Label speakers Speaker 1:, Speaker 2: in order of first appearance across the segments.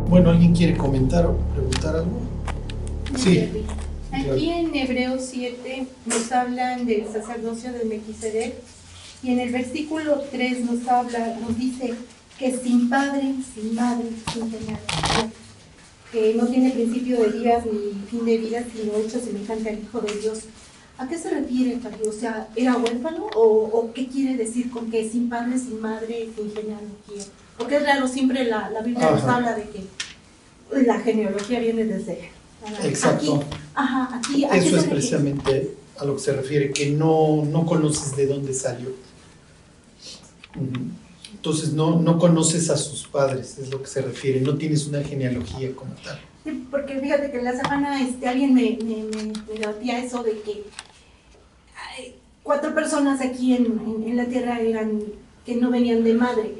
Speaker 1: Bueno, ¿alguien quiere comentar o preguntar algo? Sí.
Speaker 2: Aquí en Hebreos 7 nos hablan del sacerdocio de Melquisedec y en el versículo 3 nos dice que sin padre, sin madre, sin genealogía, que no tiene principio de días ni fin de vida, sino hecho semejante al Hijo de Dios. ¿A qué se refiere, Padre? O sea, ¿era huérfano o qué quiere decir con que sin padre, sin madre, sin genealogía? Porque es raro, siempre la Biblia nos habla de que la genealogía viene desde...
Speaker 1: Exacto.
Speaker 2: Aquí,
Speaker 1: eso es precisamente a lo que se refiere, que no conoces de dónde salió. Entonces no conoces a sus padres, es lo que se refiere, no tienes una genealogía como tal.
Speaker 2: Sí, porque fíjate que en la semana alguien me debatía eso de que 4 personas aquí en la tierra eran que no venían de madre.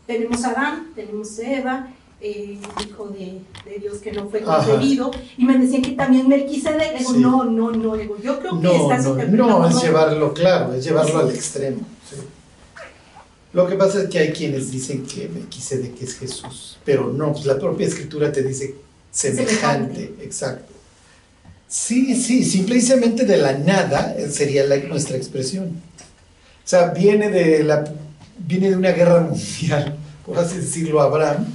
Speaker 2: Tenemos a Adán, tenemos a Eva, hijo de Dios que no fue concebido, y me decían que también Melquisedec. Digo, sí. No, digo, yo creo que estás interpretando.
Speaker 1: No, es llevarlo claro, es llevarlo al extremo. Sí. Lo que pasa es que hay quienes dicen que Melquisedec es Jesús, pero no, pues la propia escritura te dice semejante. Exacto. Sí, simplemente de la nada sería nuestra expresión. O sea, viene de una guerra mundial, por así decirlo, Abraham,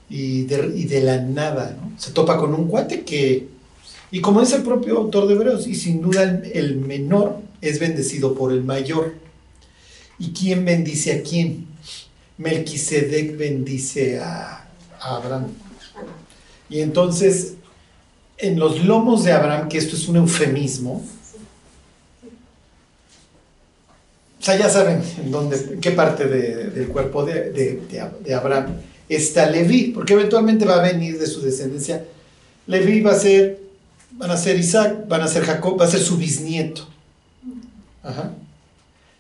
Speaker 1: y de la nada, ¿no? Se topa con un cuate que, y como dice el propio autor de Hebreos, y sin duda el menor es bendecido por el mayor. ¿Y quién bendice a quién? Melquisedec bendice a Abraham. Y entonces, en los lomos de Abraham, que esto es un eufemismo, o sea, ya saben en qué parte del cuerpo de Abraham está Leví, porque eventualmente va a venir de su descendencia. Leví van a ser Isaac, van a ser Jacob, va a ser su bisnieto. Ajá.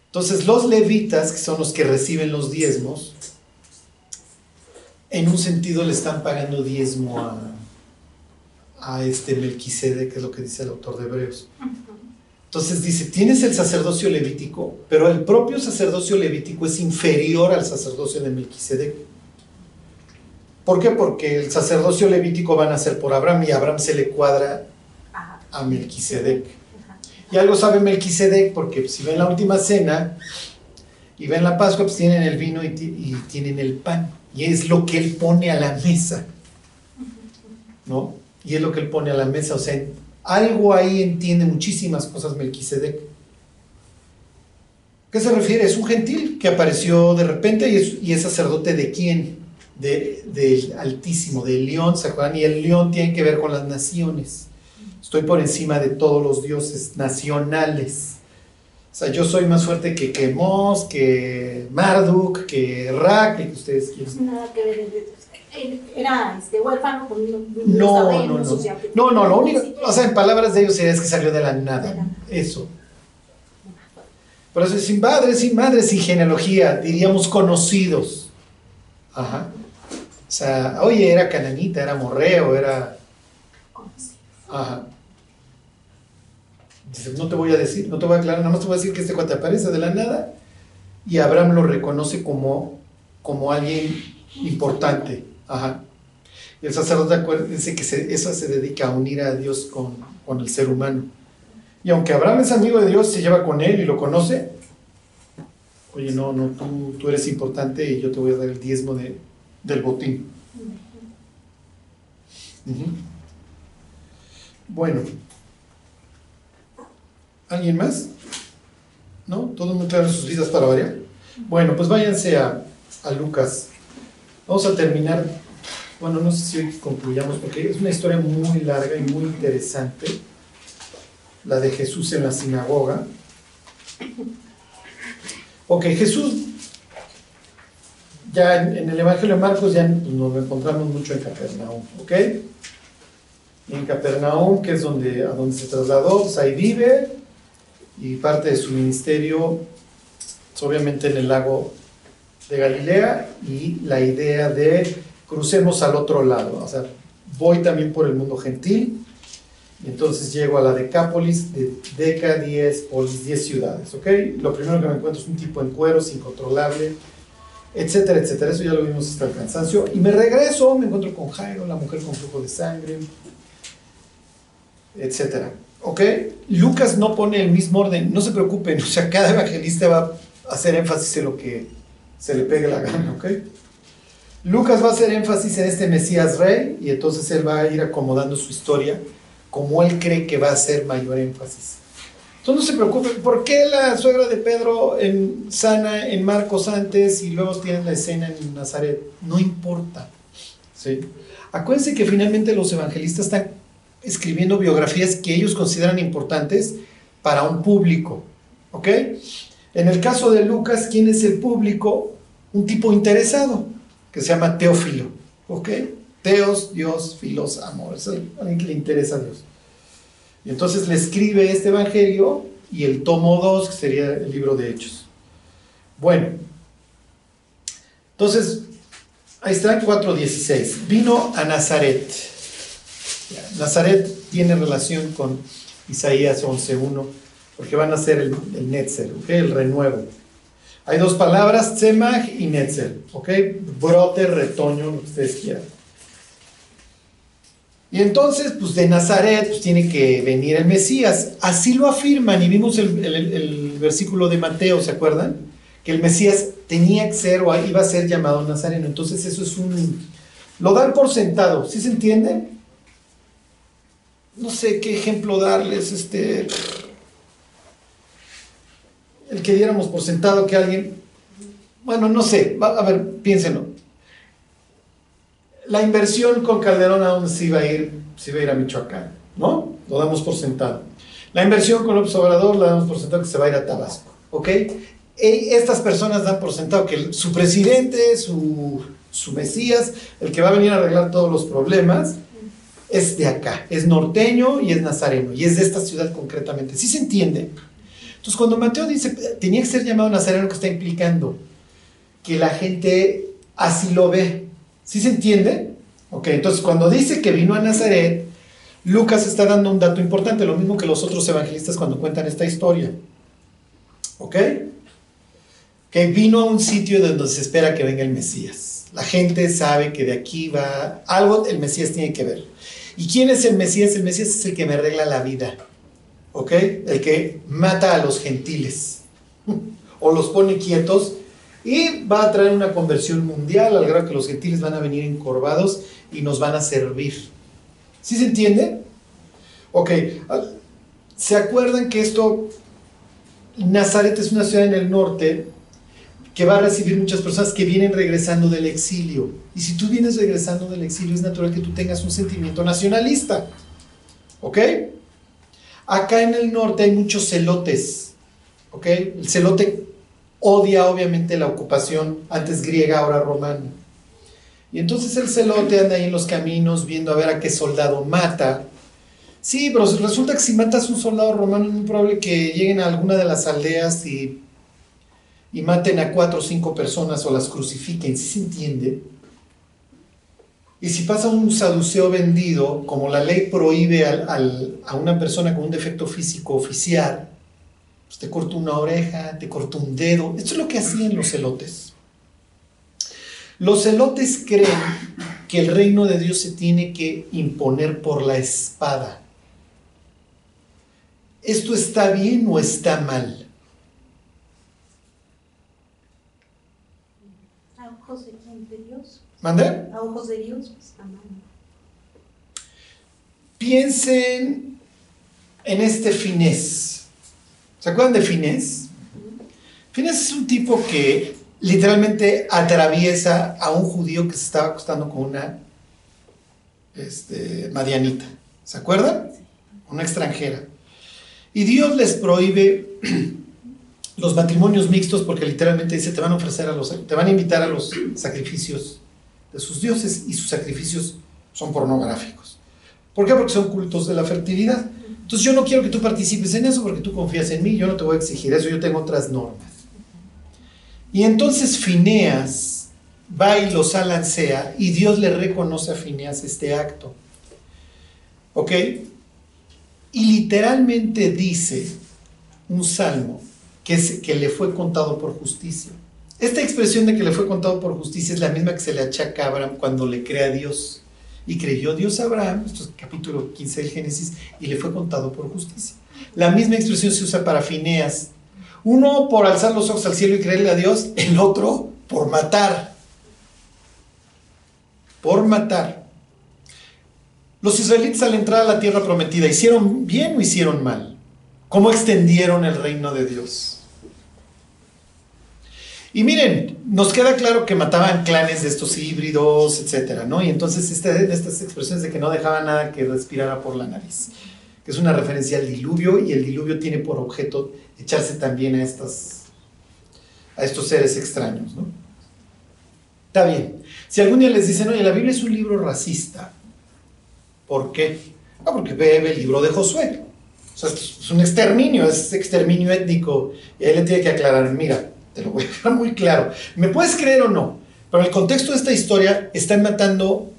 Speaker 1: Entonces los levitas, que son los que reciben los diezmos, en un sentido le están pagando diezmo a Melquisedec, que es lo que dice el autor de Hebreos. Entonces dice, tienes el sacerdocio levítico, pero el propio sacerdocio levítico es inferior al sacerdocio de Melquisedec. ¿Por qué? Porque el sacerdocio levítico van a ser por Abraham, y a Abraham se le cuadra a Melquisedec. Y algo sabe Melquisedec, porque si ven la última cena y ven la Pascua, pues tienen el vino y tienen el pan, y es lo que él pone a la mesa, ¿no? Y es lo que él pone a la mesa, o sea, algo ahí entiende muchísimas cosas Melquisedec. ¿Qué se refiere? Es un gentil que apareció de repente y es sacerdote ¿de quién? Del Altísimo, del León, ¿se acuerdan? Y el León tiene que ver con las naciones. Estoy por encima de todos los dioses nacionales. O sea, yo soy más fuerte que Quemos, que Marduk, que Ra, que ustedes quieran.
Speaker 2: Nada que ver. Era huérfano,
Speaker 1: no, lo único, o sea, en palabras de ellos es que salió de la nada, eso. Por eso es sin padre, sin madre, sin genealogía, diríamos conocidos. Ajá. O sea, oye, era cananita, era morreo, era... Ajá. Dice, no te voy a decir, no te voy a aclarar, nada más te voy a decir que este cuate aparece de la nada, y Abraham lo reconoce como alguien importante. Ajá. Y el sacerdote, acuérdense que eso se dedica a unir a Dios con el ser humano. Y aunque Abraham es amigo de Dios, se lleva con él y lo conoce, oye, no, tú eres importante y yo te voy a dar el diezmo del botín. Bueno, ¿alguien más? ¿No? ¿Todos muy claros sus vidas para variar? Bueno, pues váyanse a Lucas. Vamos a terminar, bueno, no sé si hoy concluyamos, porque es una historia muy larga y muy interesante, la de Jesús en la sinagoga. Ok, Jesús, ya en el Evangelio de Marcos ya nos lo encontramos mucho en Capernaum, ¿ok? En Capernaum, que es a donde se trasladó, pues ahí vive, y parte de su ministerio, pues obviamente en el lago de Galilea, y la idea de crucemos al otro lado, o sea, voy también por el mundo gentil, y entonces llego a la Decápolis, Deca, 10 polis, 10 ciudades, ¿ok? Lo primero que me encuentro es un tipo en cueros, incontrolable, etcétera, etcétera. Eso ya lo vimos hasta el cansancio. Y me regreso, me encuentro con Jairo, la mujer con flujo de sangre, etcétera. ¿Ok? Lucas no pone el mismo orden, no se preocupen, o sea, cada evangelista va a hacer énfasis en lo que se le pegue la gana, ¿ok? Lucas va a hacer énfasis en este Mesías rey, y entonces él va a ir acomodando su historia como él cree que va a hacer mayor énfasis. Entonces no se preocupen, ¿por qué la suegra de Pedro sana en Marcos antes y luego tienen la escena en Nazaret? No importa, ¿sí? Acuérdense que finalmente los evangelistas están escribiendo biografías que ellos consideran importantes para un público, ¿ok? En el caso de Lucas, ¿quién es el público? Un tipo interesado, que se llama Teófilo, ¿ok? Teos, Dios, filos, amor, es alguien que le interesa a Dios. Y entonces le escribe este evangelio y el tomo 2, que sería el libro de Hechos. Bueno, entonces, ahí está 4:16. Vino a Nazaret. Nazaret tiene relación con Isaías 11:1, porque van a ser el Netzer, ¿ok? El renuevo. Hay dos palabras, Tzemach y Netzer, ¿ok? Brote, retoño, lo que ustedes quieran. Y entonces, pues de Nazaret pues, tiene que venir el Mesías. Así lo afirman, y vimos el versículo de Mateo, ¿se acuerdan? Que el Mesías tenía que ser o iba a ser llamado Nazareno. Entonces eso es lo dan por sentado, ¿sí se entiende? No sé qué ejemplo darles, el que diéramos por sentado que alguien, bueno, no sé, a ver, piénsenlo. La inversión con Calderón a dónde se iba a ir a Michoacán, ¿no? Lo damos por sentado. La inversión con López Obrador la damos por sentado que se va a ir a Tabasco, ¿ok? Estas personas dan por sentado que su presidente, su Mesías, el que va a venir a arreglar todos los problemas, es de acá, es norteño y es nazareno, y es de esta ciudad concretamente. ¿Sí se entiende? Entonces, cuando Mateo dice, tenía que ser llamado nazareno, que está implicando que la gente así lo ve. ¿Sí se entiende? Ok, entonces cuando dice que vino a Nazaret, Lucas está dando un dato importante, lo mismo que los otros evangelistas cuando cuentan esta historia. ¿Ok? Que vino a un sitio donde se espera que venga el Mesías. La gente sabe que de aquí va algo, el Mesías tiene que ver. ¿Y quién es el Mesías? El Mesías es el que me arregla la vida. ¿Ok? El que mata a los gentiles o los pone quietos. Y va a traer una conversión mundial al grado que los gentiles van a venir encorvados y nos van a servir. ¿Sí se entiende? Ok. ¿Se acuerdan que Nazaret es una ciudad en el norte que va a recibir muchas personas que vienen regresando del exilio? Y si tú vienes regresando del exilio, es natural que tú tengas un sentimiento nacionalista. ¿Ok? Acá en el norte hay muchos celotes. ¿Ok? El celote odia obviamente la ocupación, antes griega, ahora romana. Y entonces el celote anda ahí en los caminos viendo a ver a qué soldado mata. Sí, pero resulta que si matas a un soldado romano es muy probable que lleguen a alguna de las aldeas y maten a 4 o 5 personas o las crucifiquen, ¿sí se entiende? Y si pasa un saduceo vendido, como la ley prohíbe a una persona con un defecto físico oficiar, pues te corto una oreja, te corto un dedo. Esto es lo que hacían los celotes. Los celotes creen que el reino de Dios se tiene que imponer por la espada. ¿Esto está bien o está mal?
Speaker 2: ¿A ojos de Dios?
Speaker 1: ¿Mande?
Speaker 2: A ojos de Dios, pues está mal.
Speaker 1: Piensen en este Finés. ¿Se acuerdan de Finés? Finés es un tipo que literalmente atraviesa a un judío que se estaba acostando con una madianita. ¿Se acuerdan? Una extranjera. Y Dios les prohíbe los matrimonios mixtos porque literalmente dice, te van a invitar a los sacrificios de sus dioses, y sus sacrificios son pornográficos. ¿Por qué? Porque son cultos de la fertilidad. Entonces yo no quiero que tú participes en eso porque tú confías en mí, yo no te voy a exigir eso, yo tengo otras normas. Y entonces Fineas va y los alancea y Dios le reconoce a Fineas este acto. ¿Ok? Y literalmente dice un salmo que le fue contado por justicia. Esta expresión de que le fue contado por justicia es la misma que se le achaca a Abraham cuando le cree a Dios. Y creyó Dios a Abraham, esto es capítulo 15 del Génesis, y le fue contado por justicia. La misma expresión se usa para Fineas. Uno por alzar los ojos al cielo y creerle a Dios, el otro por matar. Por matar. Los israelitas al entrar a la tierra prometida, ¿hicieron bien o hicieron mal? ¿Cómo extendieron el reino de Dios? Y miren, nos queda claro que mataban clanes de estos híbridos, etcétera, ¿no? Y entonces estas expresiones de que no dejaban nada que respirara por la nariz, que es una referencia al diluvio, y el diluvio tiene por objeto echarse también a estos seres extraños, ¿no? Está bien. Si algún día les dicen, oye, la Biblia es un libro racista, ¿por qué? No, porque ve el libro de Josué. O sea, es un exterminio, es exterminio étnico. Y ahí le tiene que aclarar, mira, te lo voy a dejar muy claro. ¿Me puedes creer o no? Pero en el contexto de esta historia están matando,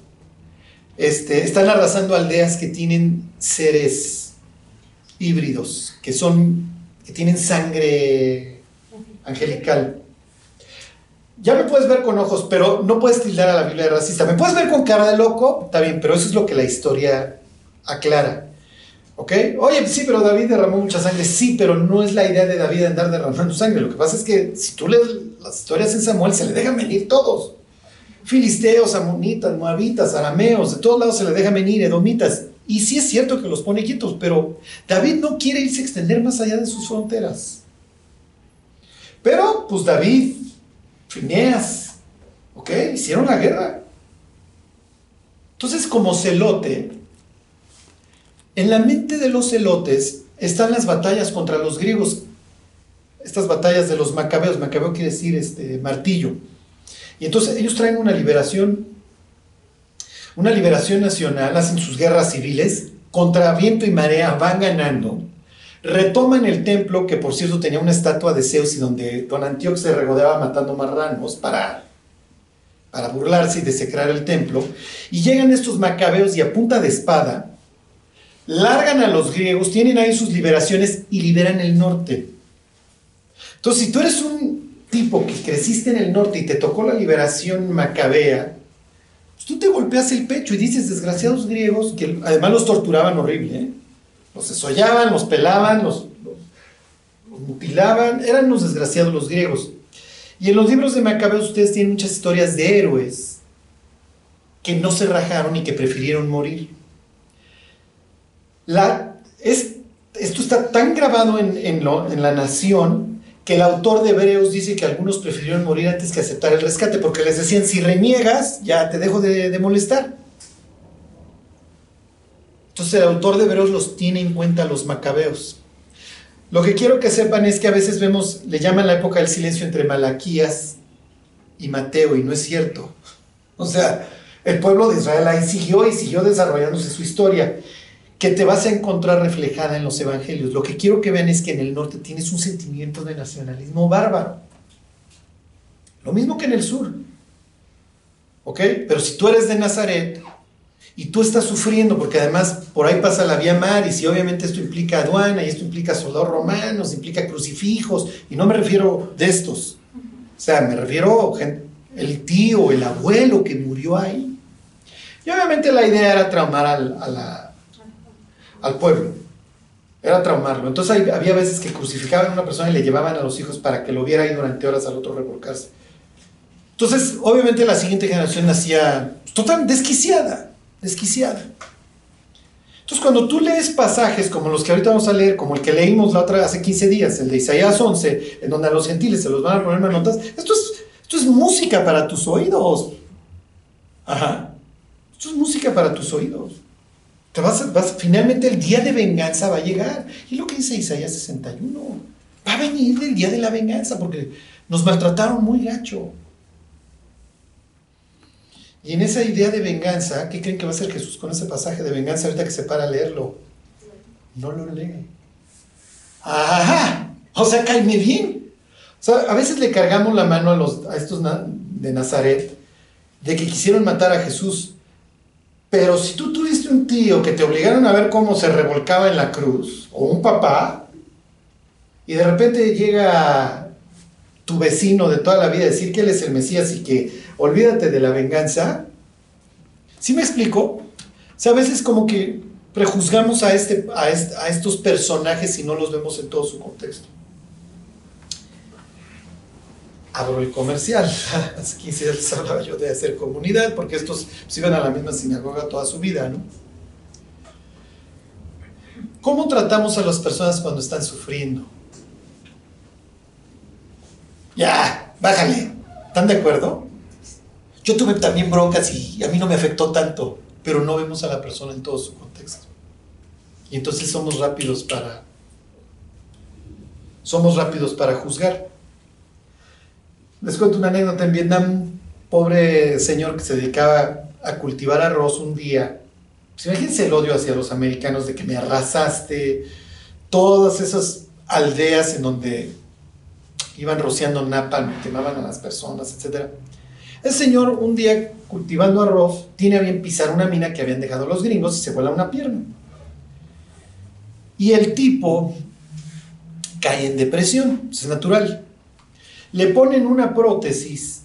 Speaker 1: están arrasando aldeas que tienen seres híbridos, que tienen sangre angelical. Ya me puedes ver con ojos, pero no puedes tildar a la Biblia de racista. ¿Me puedes ver con cara de loco? Está bien, pero eso es lo que la historia aclara. ¿Ok? Oye, sí, pero David derramó mucha sangre. Sí, pero no es la idea de David andar derramando sangre. Lo que pasa es que si tú lees las historias en Samuel, se le dejan venir todos. Filisteos, amonitas, moabitas, arameos, de todos lados se le dejan venir, edomitas. Y sí es cierto que los pone quietos, pero David no quiere irse a extender más allá de sus fronteras. Pero, pues David, Fineas, ¿ok? Hicieron la guerra. Entonces, como celote, en la mente de los celotes están las batallas contra los griegos, estas batallas de los macabeos. Macabeo quiere decir martillo. Y entonces ellos traen una liberación nacional, hacen sus guerras civiles, contra viento y marea, van ganando, retoman el templo, que por cierto tenía una estatua de Zeus y donde don Antíoco se regodeaba matando marranos para burlarse y desecrar el templo, y llegan estos macabeos y a punta de espada largan a los griegos, tienen ahí sus liberaciones y liberan el norte. Entonces, si tú eres un tipo que creciste en el norte y te tocó la liberación macabea, pues tú te golpeas el pecho y dices, desgraciados griegos, que además los torturaban horrible, ¿eh? Los desollaban, los pelaban, los mutilaban, eran los desgraciados los griegos. Y en los libros de Macabeos ustedes tienen muchas historias de héroes que no se rajaron y que prefirieron morir. Esto está tan grabado en la nación que el autor de Hebreos dice que algunos prefirieron morir antes que aceptar el rescate, porque les decían, si reniegas, ya te dejo de molestar. Entonces el autor de Hebreos los tiene en cuenta a los macabeos. Lo que quiero que sepan es que a veces le llaman la época del silencio entre Malaquías y Mateo, y no es cierto. O sea, el pueblo de Israel ahí siguió desarrollándose su historia, que te vas a encontrar reflejada en los evangelios. Lo que quiero que vean es que en el norte tienes un sentimiento de nacionalismo bárbaro. Lo mismo que en el sur. ¿Ok? Pero si tú eres de Nazaret y tú estás sufriendo, porque además por ahí pasa la vía maris, y obviamente esto implica aduana, y esto implica soldados romanos, implica crucifijos, y no me refiero de estos. O sea, me refiero el tío, el abuelo que murió ahí. Y obviamente la idea era traumar al pueblo, era traumarlo. Entonces había veces que crucificaban a una persona y le llevaban a los hijos para que lo viera ahí durante horas, al otro revolcarse. Entonces obviamente la siguiente generación nacía totalmente desquiciada. Entonces cuando tú lees pasajes como los que ahorita vamos a leer, como el que leímos hace 15 días, el de Isaías 11, en donde a los gentiles se los van a poner manotas, esto es música para tus oídos. Ajá. Esto es música para tus oídos. Finalmente el día de venganza va a llegar. Y lo que dice Isaías 61, va a venir el día de la venganza, porque nos maltrataron muy gacho. Y en esa idea de venganza, ¿qué creen que va a hacer Jesús con ese pasaje de venganza ahorita que se para a leerlo? No lo lee. ¡Ajá! O sea, cáeme bien. O sea, a veces le cargamos la mano a estos de Nazaret de que quisieron matar a Jesús. Pero si tú tuviste un tío que te obligaron a ver cómo se revolcaba en la cruz, o un papá, y de repente llega tu vecino de toda la vida, decir que él es el Mesías y que olvídate de la venganza. ¿Sí me explico? O sea, a veces como que prejuzgamos a estos personajes y no los vemos en todo su contexto. Abro el comercial. Hace 15 días les hablaba yo de hacer comunidad, porque estos pues, iban a la misma sinagoga toda su vida, ¿no? ¿Cómo tratamos a las personas cuando están sufriendo? Ya, bájale. ¿Están de acuerdo? Yo tuve también broncas y a mí no me afectó tanto, pero no vemos a la persona en todo su contexto. Y entonces somos rápidos para juzgar. Les cuento una anécdota. En Vietnam, pobre señor que se dedicaba a cultivar arroz un día. Pues imagínense el odio hacia los americanos de que me arrasaste, todas esas aldeas en donde iban rociando napalm, quemaban a las personas, etc. El señor un día cultivando arroz tiene a bien pisar una mina que habían dejado los gringos y se vuela una pierna. Y el tipo cae en depresión, es natural. Le ponen una prótesis,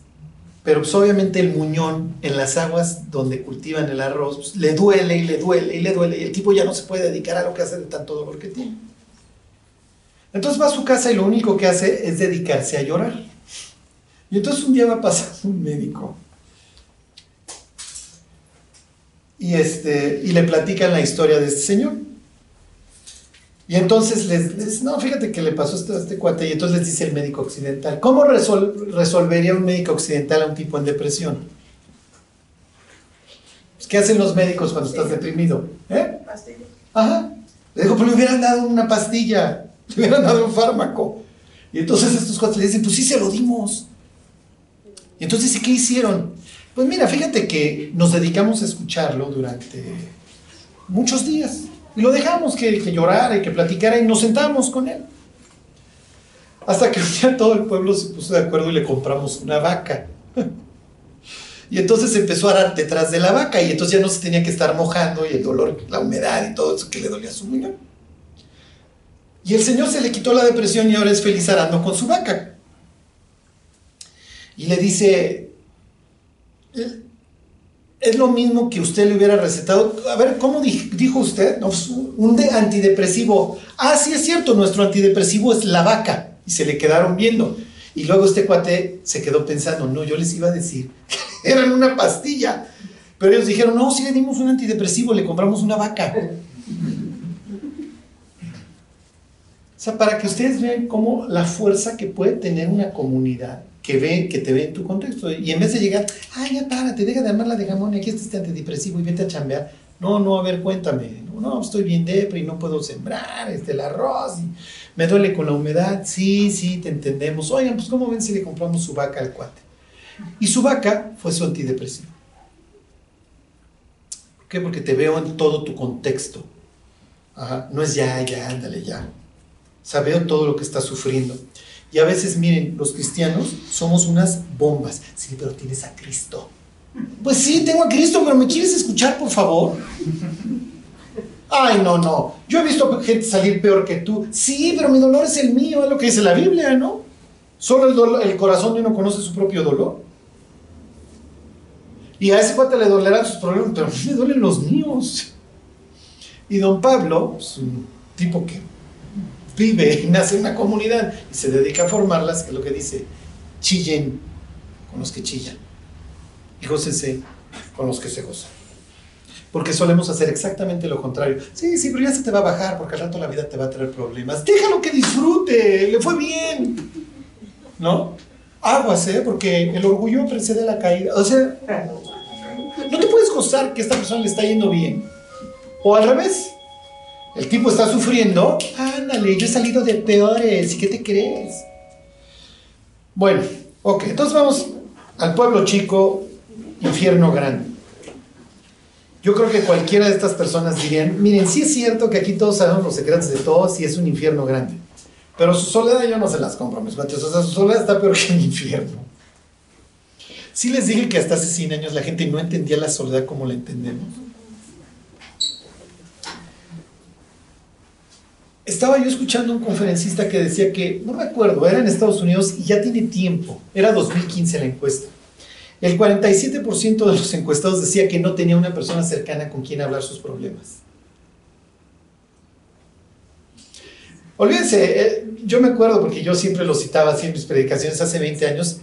Speaker 1: pero pues obviamente el muñón en las aguas donde cultivan el arroz pues, le duele y le duele y le duele, y el tipo ya no se puede dedicar a lo que hace de tanto dolor que tiene. Entonces va a su casa y lo único que hace es dedicarse a llorar. Y entonces un día va a pasar un médico y le platican la historia de este señor. Y entonces les dice, no, fíjate que le pasó esto a este cuate. Y entonces les dice el médico occidental, ¿cómo resolvería un médico occidental a un tipo en depresión? Pues, ¿qué hacen los médicos cuando estás deprimido?
Speaker 3: Pastilla.
Speaker 1: Ajá. Le dijo, pues le hubieran dado una pastilla, le hubieran dado un fármaco. Y entonces estos cuates le dicen, pues sí se lo dimos. Y entonces, ¿qué hicieron? Pues mira, fíjate que nos dedicamos a escucharlo durante muchos días. Y lo dejamos que llorara y que platicara y nos sentábamos con él. Hasta que un día todo el pueblo se puso de acuerdo y le compramos una vaca. Y entonces empezó a arar detrás de la vaca y entonces ya no se tenía que estar mojando y el dolor, la humedad y todo eso que le dolía a su muñón. Y el señor se le quitó la depresión y ahora es feliz arando con su vaca. Y le dice, es lo mismo que usted le hubiera recetado. A ver, ¿cómo dijo usted? No, pues, un antidepresivo. Ah, sí es cierto, nuestro antidepresivo es la vaca. Y se le quedaron viendo. Y luego este cuate se quedó pensando, no, yo les iba a decir que eran una pastilla. Pero ellos dijeron, no, sí le dimos un antidepresivo, le compramos una vaca. O sea, para que ustedes vean cómo la fuerza que puede tener una comunidad que te ve en tu contexto. Y en vez de llegar, ay, ya párate, deja de amarla de jamón, aquí está este antidepresivo y vete a chambear. No, a ver, cuéntame. No, estoy bien depre y no puedo sembrar el arroz y me duele con la humedad. Sí, te entendemos. Oigan, pues ¿cómo ven si le compramos su vaca al cuate? Y su vaca fue su antidepresivo. ¿Por qué? Porque te veo en todo tu contexto. Ajá. No es ya, ándale, ya. O sea, veo todo lo que estás sufriendo. Y a veces, miren, los cristianos somos unas bombas. Sí, pero tienes a Cristo. Pues sí, tengo a Cristo, pero ¿me quieres escuchar, por favor? Ay, no. Yo he visto gente salir peor que tú. Sí, pero mi dolor es el mío, es lo que dice la Biblia, ¿no? Solo el corazón de uno conoce su propio dolor. Y a ese cuate le dolerán sus problemas, pero a mí me duelen los míos. Y don Pablo, es un tipo que vive y nace en una comunidad y se dedica a formarlas, que es lo que dice, chillen con los que chillan y gócense con los que se gozan, porque solemos hacer exactamente lo contrario. Sí, pero ya se te va a bajar porque al rato la vida te va a traer problemas, déjalo que disfrute, le fue bien, ¿no? Aguas, porque el orgullo precede la caída. O sea, no te puedes gozar que a esta persona le está yendo bien, o al revés. El tipo está sufriendo, ándale, yo he salido de peores, ¿y qué te crees? Bueno, ok, entonces vamos al pueblo chico, infierno grande. Yo creo que cualquiera de estas personas dirían, miren, sí es cierto que aquí todos sabemos los secretos de todos y es un infierno grande, pero su soledad yo no se las compro, mis cuates, o sea, su soledad está peor que el infierno. Sí les dije que hasta hace 100 años la gente no entendía la soledad como la entendemos. estaba yo escuchando a un conferencista que decía que, no me acuerdo, era en Estados Unidos y ya tiene tiempo, era 2015 la encuesta. El 47% de los encuestados decía que no tenía una persona cercana con quien hablar sus problemas. Olvídense, yo me acuerdo porque yo siempre lo citaba así en mis predicaciones hace 20 años,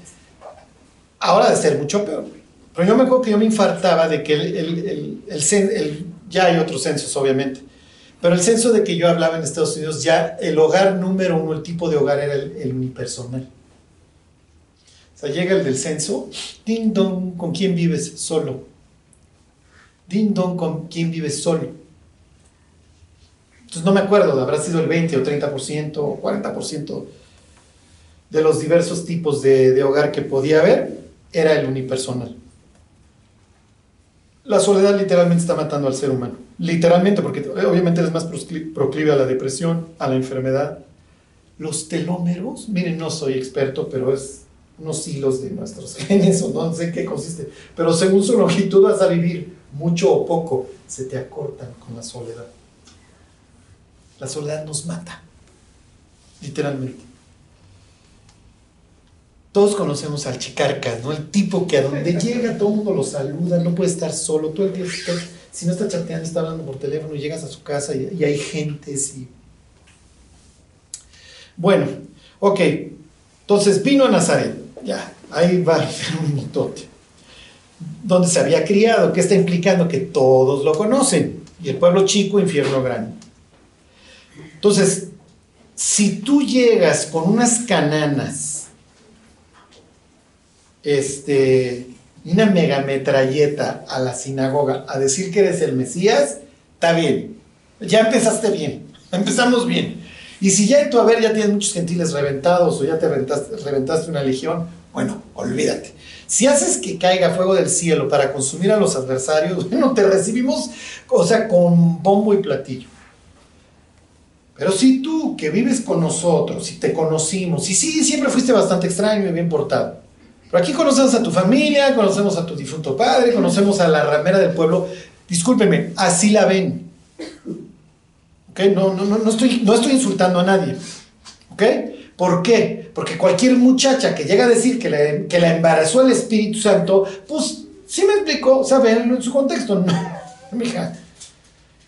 Speaker 1: ahora de ser mucho peor. Pero yo me acuerdo que yo me infartaba de que ya hay otros censos obviamente, pero el censo de que yo hablaba en Estados Unidos, ya el hogar número uno, el tipo de hogar era el unipersonal. O sea, llega el del censo, ding dong, ¿con quién vives? Solo. Ding dong, ¿con quién vives? Solo. Entonces no me acuerdo, habrá sido el 20 o 30% o 40% de los diversos tipos de hogar que podía haber, era el unipersonal. La soledad literalmente está matando al ser humano. Literalmente, porque obviamente es más proclive a la depresión, a la enfermedad. Los telómeros, miren, no soy experto, pero es unos hilos de nuestros genes, o no sé en qué consiste, pero según su longitud vas a vivir mucho o poco, se te acortan con la soledad. La soledad nos mata, literalmente. Todos conocemos al chicarcas, ¿no? El tipo que a donde llega todo el mundo lo saluda, no puede estar solo, todo el día si no está chateando, está hablando por teléfono, llegas a su casa y hay gentes y... Bueno, ok, entonces vino a Nazaret, ya, ahí va un mitote. Donde se había criado, que está implicando que todos lo conocen, y el pueblo chico, infierno grande. Entonces, si tú llegas con unas cananas, una megametralleta a la sinagoga a decir que eres el Mesías, está bien, ya empezaste bien, empezamos bien. Y si ya en tu haber ya tienes muchos gentiles reventados o ya te reventaste una legión, bueno, olvídate. Si haces que caiga fuego del cielo para consumir a los adversarios, bueno, te recibimos, o sea, con bombo y platillo. Pero si tú, que vives con nosotros y te conocimos, y sí, siempre fuiste bastante extraño y bien portado, pero aquí conocemos a tu familia, conocemos a tu difunto padre, conocemos a la ramera del pueblo, discúlpeme, así la ven. ¿Ok? No estoy insultando a nadie. ¿Ok? ¿Por qué? Porque cualquier muchacha que llega a decir que la embarazó el Espíritu Santo, pues, sí me explicó, ¿saben? En su contexto, no, mija.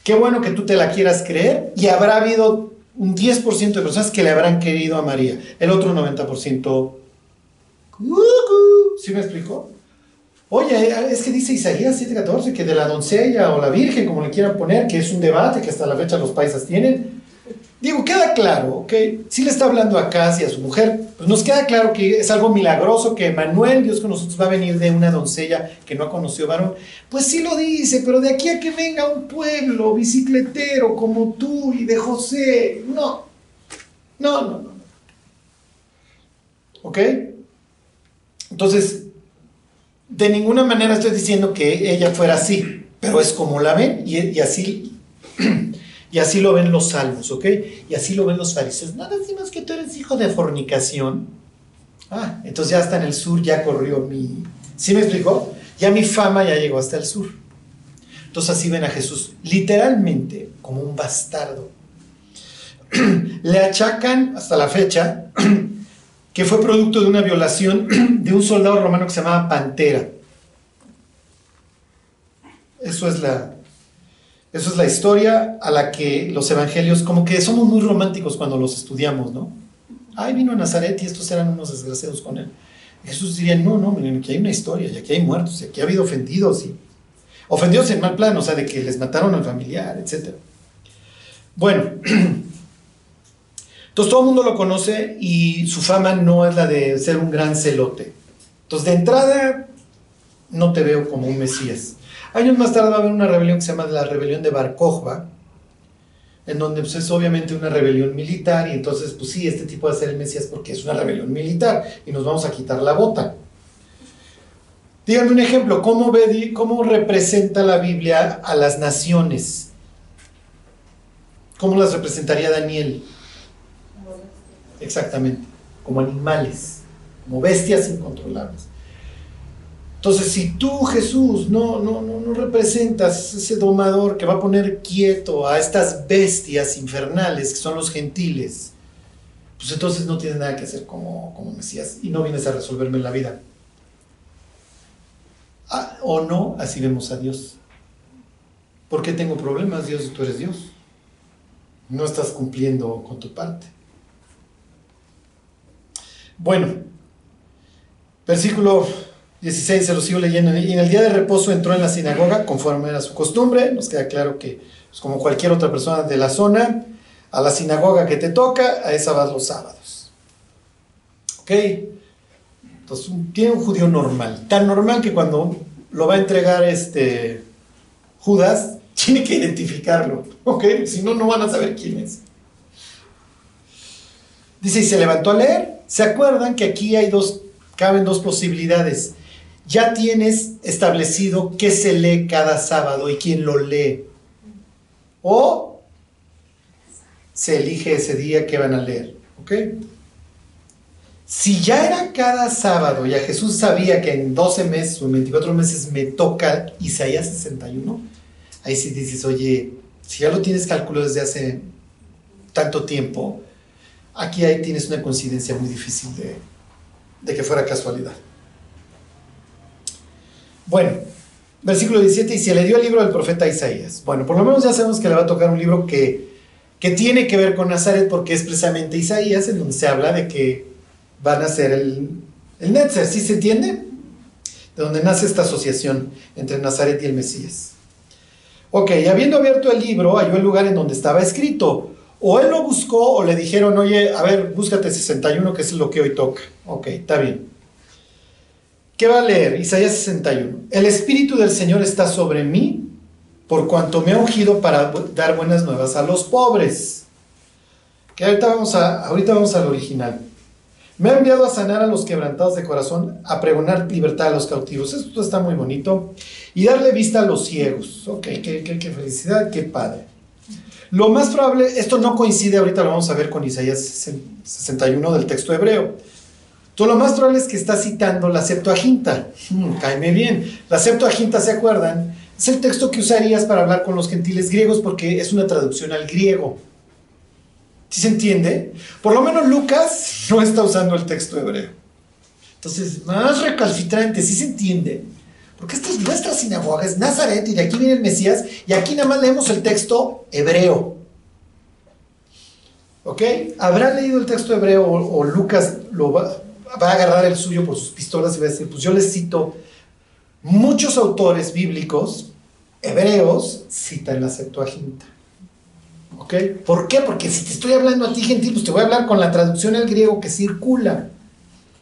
Speaker 1: Qué bueno que tú te la quieras creer, y habrá habido un 10% de personas que le habrán querido a María, el otro 90%, ¿sí me explicó? Oye, es que dice Isaías 7:14 que de la doncella o la virgen, como le quieran poner, que es un debate que hasta la fecha los paisas tienen. Digo, queda claro, ¿ok? Si le está hablando a Casi, a su mujer, pues nos queda claro que es algo milagroso, que Emmanuel, Dios con nosotros, va a venir de una doncella que no ha conocido varón. Pues sí lo dice, pero de aquí a que venga un pueblo bicicletero como tú y de José, no. ¿Ok? Entonces, de ninguna manera estoy diciendo que ella fuera así, pero es como la ven y así... Y así lo ven los salmos, ¿ok? Y así lo ven los fariseos. No decimos que tú eres hijo de fornicación. Ah, entonces ya hasta en el sur ya corrió mi... ¿Sí me explicó? Ya mi fama ya llegó hasta el sur. Entonces así ven a Jesús, literalmente como un bastardo. Le achacan hasta la fecha que fue producto de una violación de un soldado romano que se llamaba Pantera. Eso es la historia a la que los evangelios, como que somos muy románticos cuando los estudiamos, ¿no? Ay, vino a Nazaret y estos eran unos desgraciados con él. Jesús diría, no, miren, aquí hay una historia, y aquí hay muertos, y aquí ha habido ofendidos, y ofendidos en mal plan, o sea, de que les mataron al familiar, etc. Bueno, entonces todo el mundo lo conoce y su fama no es la de ser un gran celote. Entonces, de entrada, no te veo como un Mesías. Años más tarde va a haber una rebelión que se llama la rebelión de Bar Kokhba, en donde pues, es obviamente una rebelión militar, y entonces, pues sí, este tipo va a ser el Mesías porque es una rebelión militar, y nos vamos a quitar la bota. Díganme un ejemplo, ¿cómo representa la Biblia a las naciones? ¿Cómo las representaría Daniel? Exactamente, como animales, como bestias incontrolables. Entonces, si tú, Jesús, no representas ese domador que va a poner quieto a estas bestias infernales que son los gentiles, pues entonces no tienes nada que hacer como Mesías y no vienes a resolverme la vida. O no, así vemos a Dios. ¿Por qué tengo problemas, Dios? Tú eres Dios. No estás cumpliendo con tu parte. Bueno, versículo 16, se lo sigo leyendo. Y en el día de reposo entró en la sinagoga, conforme era su costumbre. Nos queda claro que, pues, como cualquier otra persona de la zona, a la sinagoga que te toca, a esa vas los sábados. ¿Ok? Entonces, tiene un judío normal. Tan normal que cuando lo va a entregar Judas, tiene que identificarlo. ¿Ok? Si no, no van a saber quién es. Dice, y se levantó a leer. ¿Se acuerdan que aquí caben dos posibilidades? Ya tienes establecido qué se lee cada sábado y quién lo lee. O se elige ese día que van a leer. ¿Ok? Si ya era cada sábado y a Jesús sabía que en 12 meses o en 24 meses me toca Isaías 61, ahí sí dices, oye, si ya lo tienes calculado desde hace tanto tiempo, aquí ahí tienes una coincidencia muy difícil de que fuera casualidad. Bueno, versículo 17, y se le dio el libro del profeta Isaías. Bueno, por lo menos ya sabemos que le va a tocar un libro que tiene que ver con Nazaret, porque es precisamente Isaías en donde se habla de que van a ser el Netzer, ¿sí se entiende? De donde nace esta asociación entre Nazaret y el Mesías. Ok, habiendo abierto el libro, halló el lugar en donde estaba escrito. O él lo buscó o le dijeron, oye, a ver, búscate 61, que es lo que hoy toca. Ok, está bien. ¿Qué va a leer? Isaías 61. El Espíritu del Señor está sobre mí, por cuanto me ha ungido para dar buenas nuevas a los pobres. Que ahorita vamos al original. Me ha enviado a sanar a los quebrantados de corazón, a pregonar libertad a los cautivos. Esto está muy bonito. Y darle vista a los ciegos. Ok, qué felicidad, qué padre. Lo más probable, esto no coincide, ahorita lo vamos a ver con Isaías 61 del texto hebreo. Entonces, lo más probable es que está citando la Septuaginta. Cáeme bien. La Septuaginta, ¿se acuerdan? Es el texto que usarías para hablar con los gentiles griegos porque es una traducción al griego. ¿Sí se entiende? Por lo menos Lucas no está usando el texto hebreo. Entonces, más recalcitrante, ¿sí se entiende? Porque esta es nuestra sinagoga, es Nazaret, y de aquí viene el Mesías, y aquí nada más leemos el texto hebreo. ¿Ok? ¿Habrá leído el texto hebreo o Lucas va a agarrar el suyo por sus pistolas y va a decir, pues yo les cito, muchos autores bíblicos hebreos citan la Septuaginta? ¿Ok? ¿Por qué? Porque si te estoy hablando a ti, gentil, pues te voy a hablar con la traducción al griego que circula,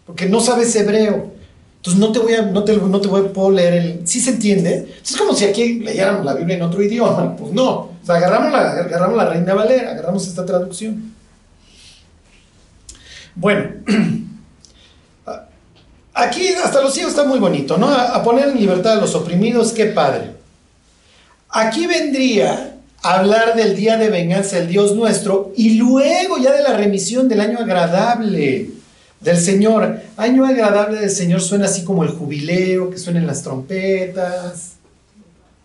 Speaker 1: porque no sabes hebreo. Entonces no te puedo leer ¿sí se entiende? Es como si aquí leyéramos la Biblia en otro idioma. Pues no. O sea, agarramos la Reina Valera, agarramos esta traducción. Bueno, aquí hasta los ciegos está muy bonito, ¿no? A poner en libertad a los oprimidos, qué padre. Aquí vendría a hablar del día de venganza del Dios nuestro y luego ya de la remisión del año agradable del Señor. Año agradable del Señor suena así como el jubileo, que suenan las trompetas.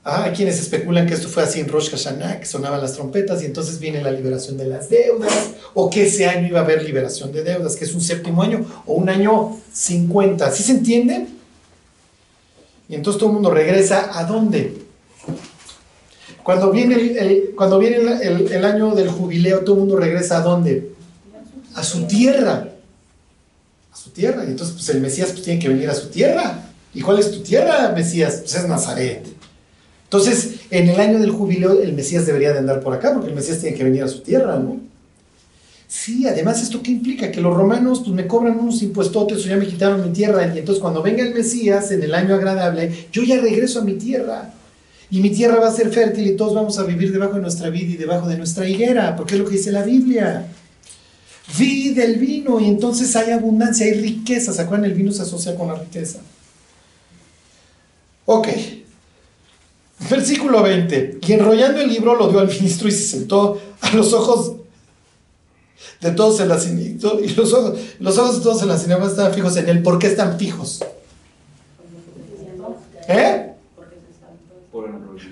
Speaker 1: Hay quienes especulan que esto fue así en Rosh Hashanah, que sonaban las trompetas y entonces viene la liberación de las deudas, o que ese año iba a haber liberación de deudas, que es un séptimo año o un año 50. ¿Sí se entiende? Y entonces todo el mundo regresa ¿a dónde? Cuando viene el año del jubileo, todo el mundo regresa ¿a dónde? A su tierra. A su tierra. Y entonces pues el Mesías pues, tiene que venir a su tierra. ¿Y cuál es tu tierra, Mesías? Pues es Nazaret. Entonces, en el año del jubileo, el Mesías debería de andar por acá, porque el Mesías tiene que venir a su tierra, ¿no? Sí, además, ¿esto qué implica? Que los romanos pues me cobran unos impuestotes o ya me quitaron mi tierra, y entonces cuando venga el Mesías en el año agradable, yo ya regreso a mi tierra. Y mi tierra va a ser fértil y todos vamos a vivir debajo de nuestra vid y debajo de nuestra higuera, porque es lo que dice la Biblia. Vid del vino, y entonces hay abundancia, hay riqueza. ¿Se acuerdan? El vino se asocia con la riqueza. Ok. Versículo 20. Y enrollando el libro lo dio al ministro y se sentó a los ojos de todos en la sinagoga. Y los ojos de todos en la sinagoga estaban fijos en él. ¿Por qué están fijos?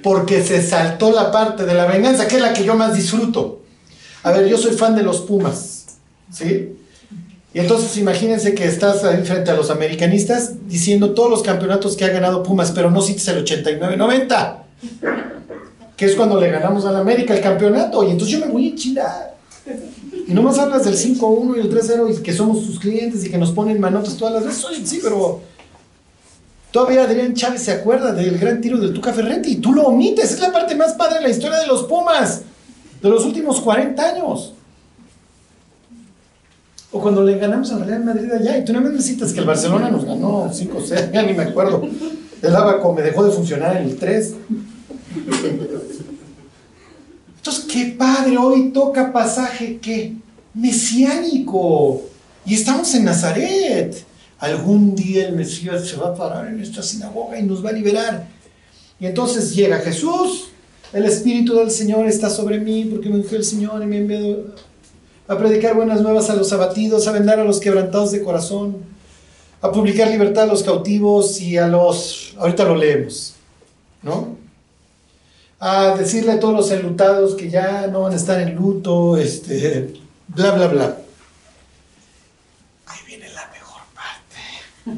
Speaker 1: porque se saltó la parte de la venganza, que es la que yo más disfruto. A ver, yo soy fan de los Pumas, ¿sí? Y entonces imagínense que estás ahí frente a los americanistas diciendo todos los campeonatos que ha ganado Pumas, pero no cites el 89-90, que es cuando le ganamos al América el campeonato, y entonces yo me voy a enchilar. Y nomás hablas del 5-1 y el 3-0 y que somos sus clientes y que nos ponen manotas todas las veces. Oye, sí, pero todavía Adrián Chávez se acuerda del gran tiro del Tuca Ferretti y tú lo omites. Es la parte más padre de la historia de los Pumas de los últimos 40 años. O cuando le ganamos al Real Madrid allá, y tú no me necesitas que el Barcelona nos ganó 5-0, ya ni me acuerdo. El Abaco me dejó de funcionar en el 3. Entonces, qué padre, hoy toca pasaje, ¿qué? Mesiánico. Y estamos en Nazaret. Algún día el Mesías se va a parar en esta sinagoga y nos va a liberar. Y entonces llega Jesús, el Espíritu del Señor está sobre mí, porque me ungió el Señor y me envió a predicar buenas nuevas a los abatidos, a vendar a los quebrantados de corazón, a publicar libertad a los cautivos y a los... Ahorita lo leemos, ¿no? A decirle a todos los enlutados que ya no van a estar en luto, bla, bla, bla. Ahí viene la mejor parte.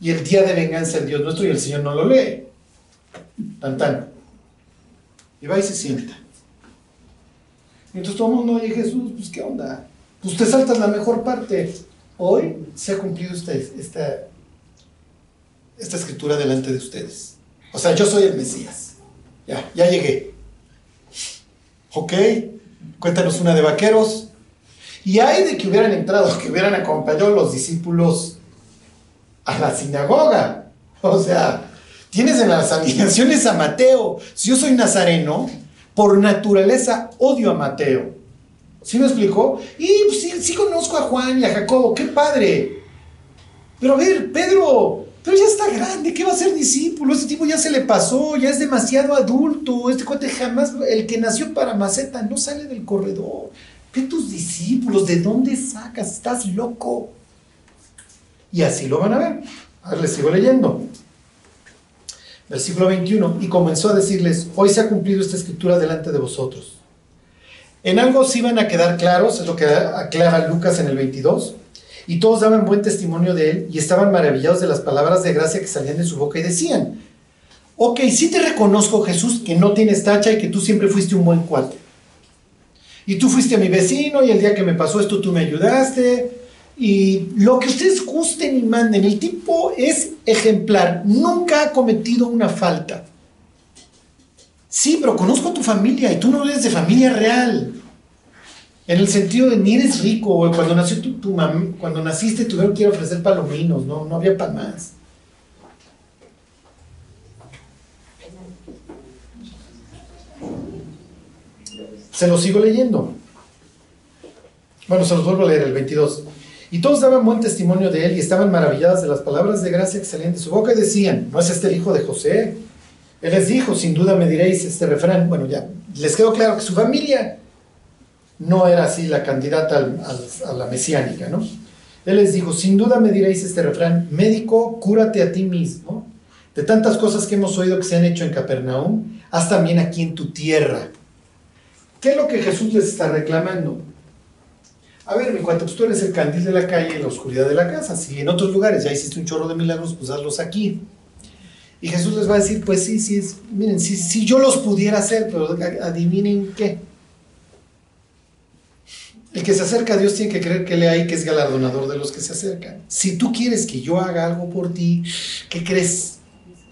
Speaker 1: Y el día de venganza del Dios nuestro, y el Señor no lo lee. Tan, tan. Y va y se sienta. Y entonces todo el mundo, oye Jesús, pues qué onda. Pues te saltas la mejor parte. Hoy se ha cumplido esta escritura delante de ustedes. O sea, yo soy el Mesías. Ya llegué. Ok, cuéntanos una de vaqueros. Y hay de que hubieran entrado, que hubieran acompañado a los discípulos a la sinagoga. O sea, tienes en las alineaciones a Mateo. Si yo soy nazareno, por naturaleza odio a Mateo. ¿Sí me explicó? Y pues, sí conozco a Juan y a Jacobo, qué padre. Pero a ver, Pedro, pero ya está grande, ¿qué va a ser discípulo? Este tipo ya se le pasó, ya es demasiado adulto. Este cuate jamás, el que nació para maceta, no sale del corredor. Ve tus discípulos, ¿de dónde sacas? Estás loco. Y así lo van a ver. A ver, les sigo leyendo. Versículo 21. Y comenzó a decirles: hoy se ha cumplido esta escritura delante de vosotros. En algo sí van a quedar claros, es lo que aclara Lucas en el 22. Y todos daban buen testimonio de él y estaban maravillados de las palabras de gracia que salían de su boca y decían: ok, sí te reconozco, Jesús, que no tienes tacha y que tú siempre fuiste un buen cuate. Y tú fuiste mi vecino y el día que me pasó esto tú me ayudaste. Y lo que ustedes gusten y manden, el tipo es ejemplar, nunca ha cometido una falta. Sí, pero conozco a tu familia y tú no eres de familia real. En el sentido de ni eres rico, o cuando nació cuando naciste tuvieron que ir a ofrecer palominos, no había pan más. Se los sigo leyendo. Bueno, se los vuelvo a leer, el 22. Y todos daban buen testimonio de él y estaban maravillados de las palabras de gracia que salían de su boca y decían: ¿no es este el hijo de José? Él les dijo: sin duda me diréis este refrán. Bueno, ya les quedó claro que su familia no era así la candidata a la mesiánica, ¿no? Él les dijo: sin duda me diréis este refrán: médico, cúrate a ti mismo. De tantas cosas que hemos oído que se han hecho en Capernaum, haz también aquí en tu tierra. ¿Qué es lo que Jesús les está reclamando? A ver, mi cuate, pues tú eres el candil de la calle y la oscuridad de la casa. Si en otros lugares ya hiciste un chorro de milagros, pues hazlos aquí. Y Jesús les va a decir: pues sí, miren, si yo los pudiera hacer, pero adivinen qué. El que se acerca a Dios tiene que creer que Él hay, que es galardonador de los que se acercan. Si tú quieres que yo haga algo por ti, ¿qué crees?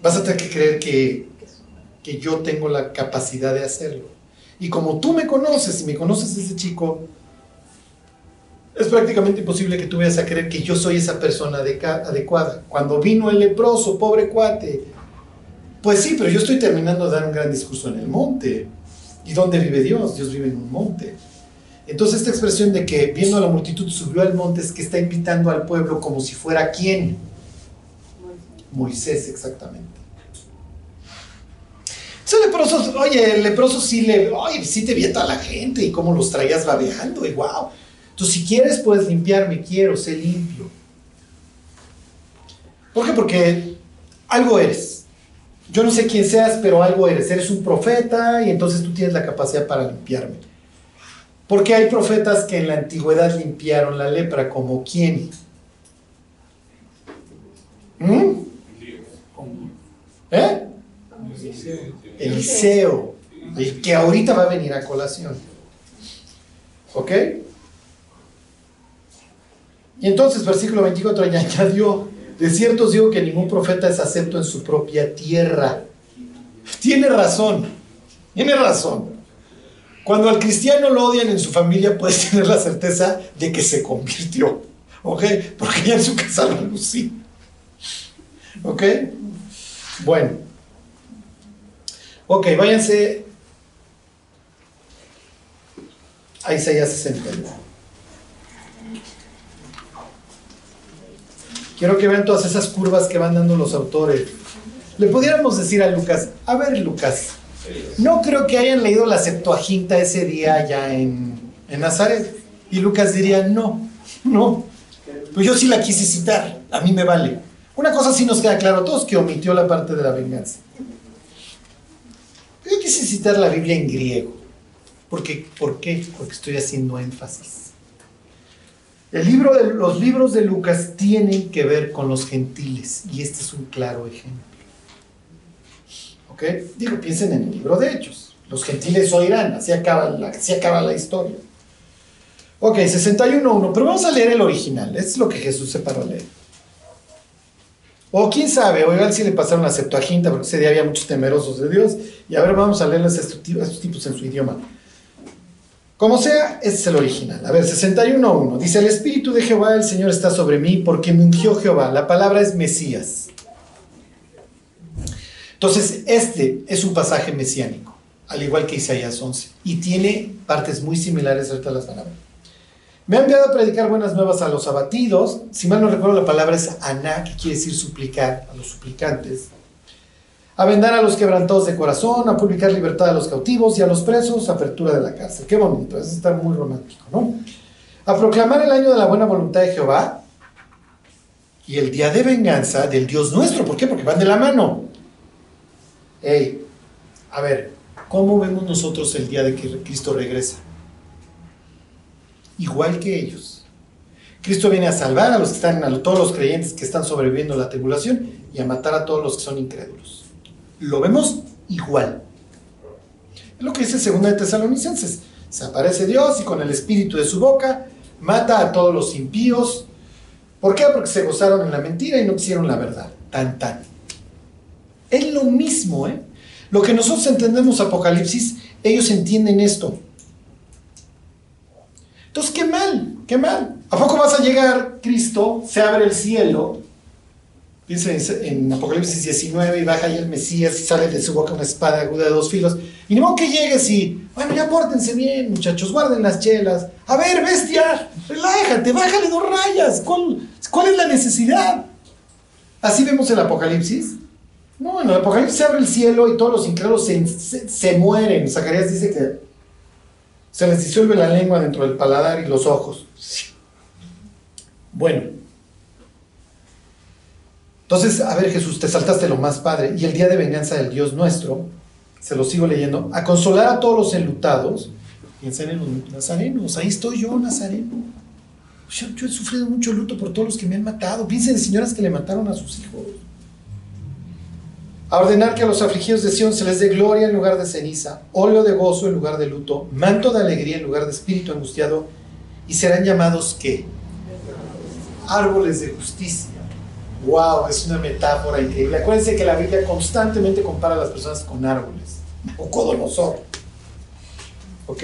Speaker 1: Vas a tener que creer que yo tengo la capacidad de hacerlo. Y como tú me conoces y me conoces desde chico, es prácticamente imposible que tú vayas a creer que yo soy esa persona adecuada. Cuando vino el leproso, pobre cuate, pues sí, pero yo estoy terminando de dar un gran discurso en el monte. ¿Y dónde vive Dios? Dios vive en un monte. Entonces esta expresión de que viendo a la multitud subió al monte es que está invitando al pueblo como si fuera ¿quién? Moisés, exactamente. El leproso sí te veía toda la gente y cómo los traías babeando y wow. Entonces, si quieres, puedes limpiarme, sé limpio. ¿Por qué? Porque algo eres. yo no sé quién seas, pero algo eres un profeta y entonces tú tienes la capacidad para limpiarme. Porque hay profetas que en la antigüedad limpiaron la lepra, ¿como quién? ¿Eh? Eliseo, el que ahorita va a venir a colación. ¿Ok? Y entonces, versículo 24, ya añadió: de cierto os digo que ningún profeta es acepto en su propia tierra. Tiene razón, tiene razón. Cuando al cristiano lo odian en su familia, puedes tener la certeza de que se convirtió. ¿Ok? Porque ya en su casa lo lucí. ¿Ok? Bueno. Ok, váyanse a Isaías 61. Quiero que vean todas esas curvas que van dando los autores. Le pudiéramos decir a Lucas: a ver, Lucas, no creo que hayan leído la Septuaginta ese día allá en Nazaret. Y Lucas diría: no, pues yo sí la quise citar, a mí me vale. Una cosa sí nos queda claro a todos, que omitió la parte de la venganza. Yo quise citar la Biblia en griego. ¿Por qué? Porque estoy haciendo énfasis. Los libros de Lucas tienen que ver con los gentiles, y este es un claro ejemplo. ¿Ok? Digo, piensen en el libro de Hechos. Los gentiles oirán, así acaba la historia. Ok, 61.1, pero vamos a leer el original. Esto es lo que Jesús se paró a leer. O quién sabe, o igual si le pasaron la Septuaginta, porque ese día había muchos temerosos de Dios. Y a ver, vamos a leerles a estos tipos en su idioma. Como sea, este es el original. A ver, 61.1. Dice: el Espíritu de Jehová, el Señor, está sobre mí, porque me ungió Jehová. La palabra es Mesías. Entonces, este es un pasaje mesiánico, al igual que Isaías 11. Y tiene partes muy similares, ahorita las van a ver. Me ha enviado a predicar buenas nuevas a los abatidos. Si mal no recuerdo, la palabra es aná, que quiere decir suplicar, a los suplicantes. A vendar a los quebrantados de corazón, a publicar libertad a los cautivos y a los presos, apertura de la cárcel. Qué bonito, eso está muy romántico, ¿no? A proclamar el año de la buena voluntad de Jehová y el día de venganza del Dios nuestro. ¿Por qué? Porque van de la mano. Hey, a ver, ¿cómo vemos nosotros el día de que Cristo regresa? Igual que ellos. Cristo viene a salvar a los que están, a todos los creyentes que están sobreviviendo la tribulación, y a matar a todos los que son incrédulos. Lo vemos igual. Es lo que dice 2 de Tesalonicenses. Se aparece Dios y con el espíritu de su boca mata a todos los impíos. ¿Por qué? Porque se gozaron en la mentira y no quisieron la verdad. Tan. Es lo mismo, ¿eh? Lo que nosotros entendemos Apocalipsis, ellos entienden esto. Entonces, qué mal. ¿A poco vas a llegar, Cristo, se abre el cielo? Piensa en Apocalipsis 19, y baja ahí el Mesías y sale de su boca una espada aguda de 2 filos. Y ni modo que llegues y, bueno, ya pórtense bien, muchachos, guarden las chelas. A ver, bestia, relájate, bájale 2 rayas. ¿Cuál es la necesidad? ¿Así vemos el Apocalipsis? No, en el Apocalipsis se abre el cielo y todos los incrédulos se mueren. Zacarías dice que se les disuelve la lengua dentro del paladar y los ojos. Bueno. Entonces, a ver, Jesús, te saltaste lo más padre. Y el día de venganza del Dios nuestro, se lo sigo leyendo, a consolar a todos los enlutados. Piensen en los nazarenos. Ahí estoy yo, nazareno. Yo he sufrido mucho luto por todos los que me han matado. Piensen en señoras que le mataron a sus hijos. A ordenar que a los afligidos de Sión se les dé gloria en lugar de ceniza, óleo de gozo en lugar de luto, manto de alegría en lugar de espíritu angustiado, y serán llamados, ¿qué? Árboles de justicia. ¡Wow! Es una metáfora increíble. Acuérdense que la Biblia constantemente compara a las personas con árboles. Nabucodonosor. ¿Ok?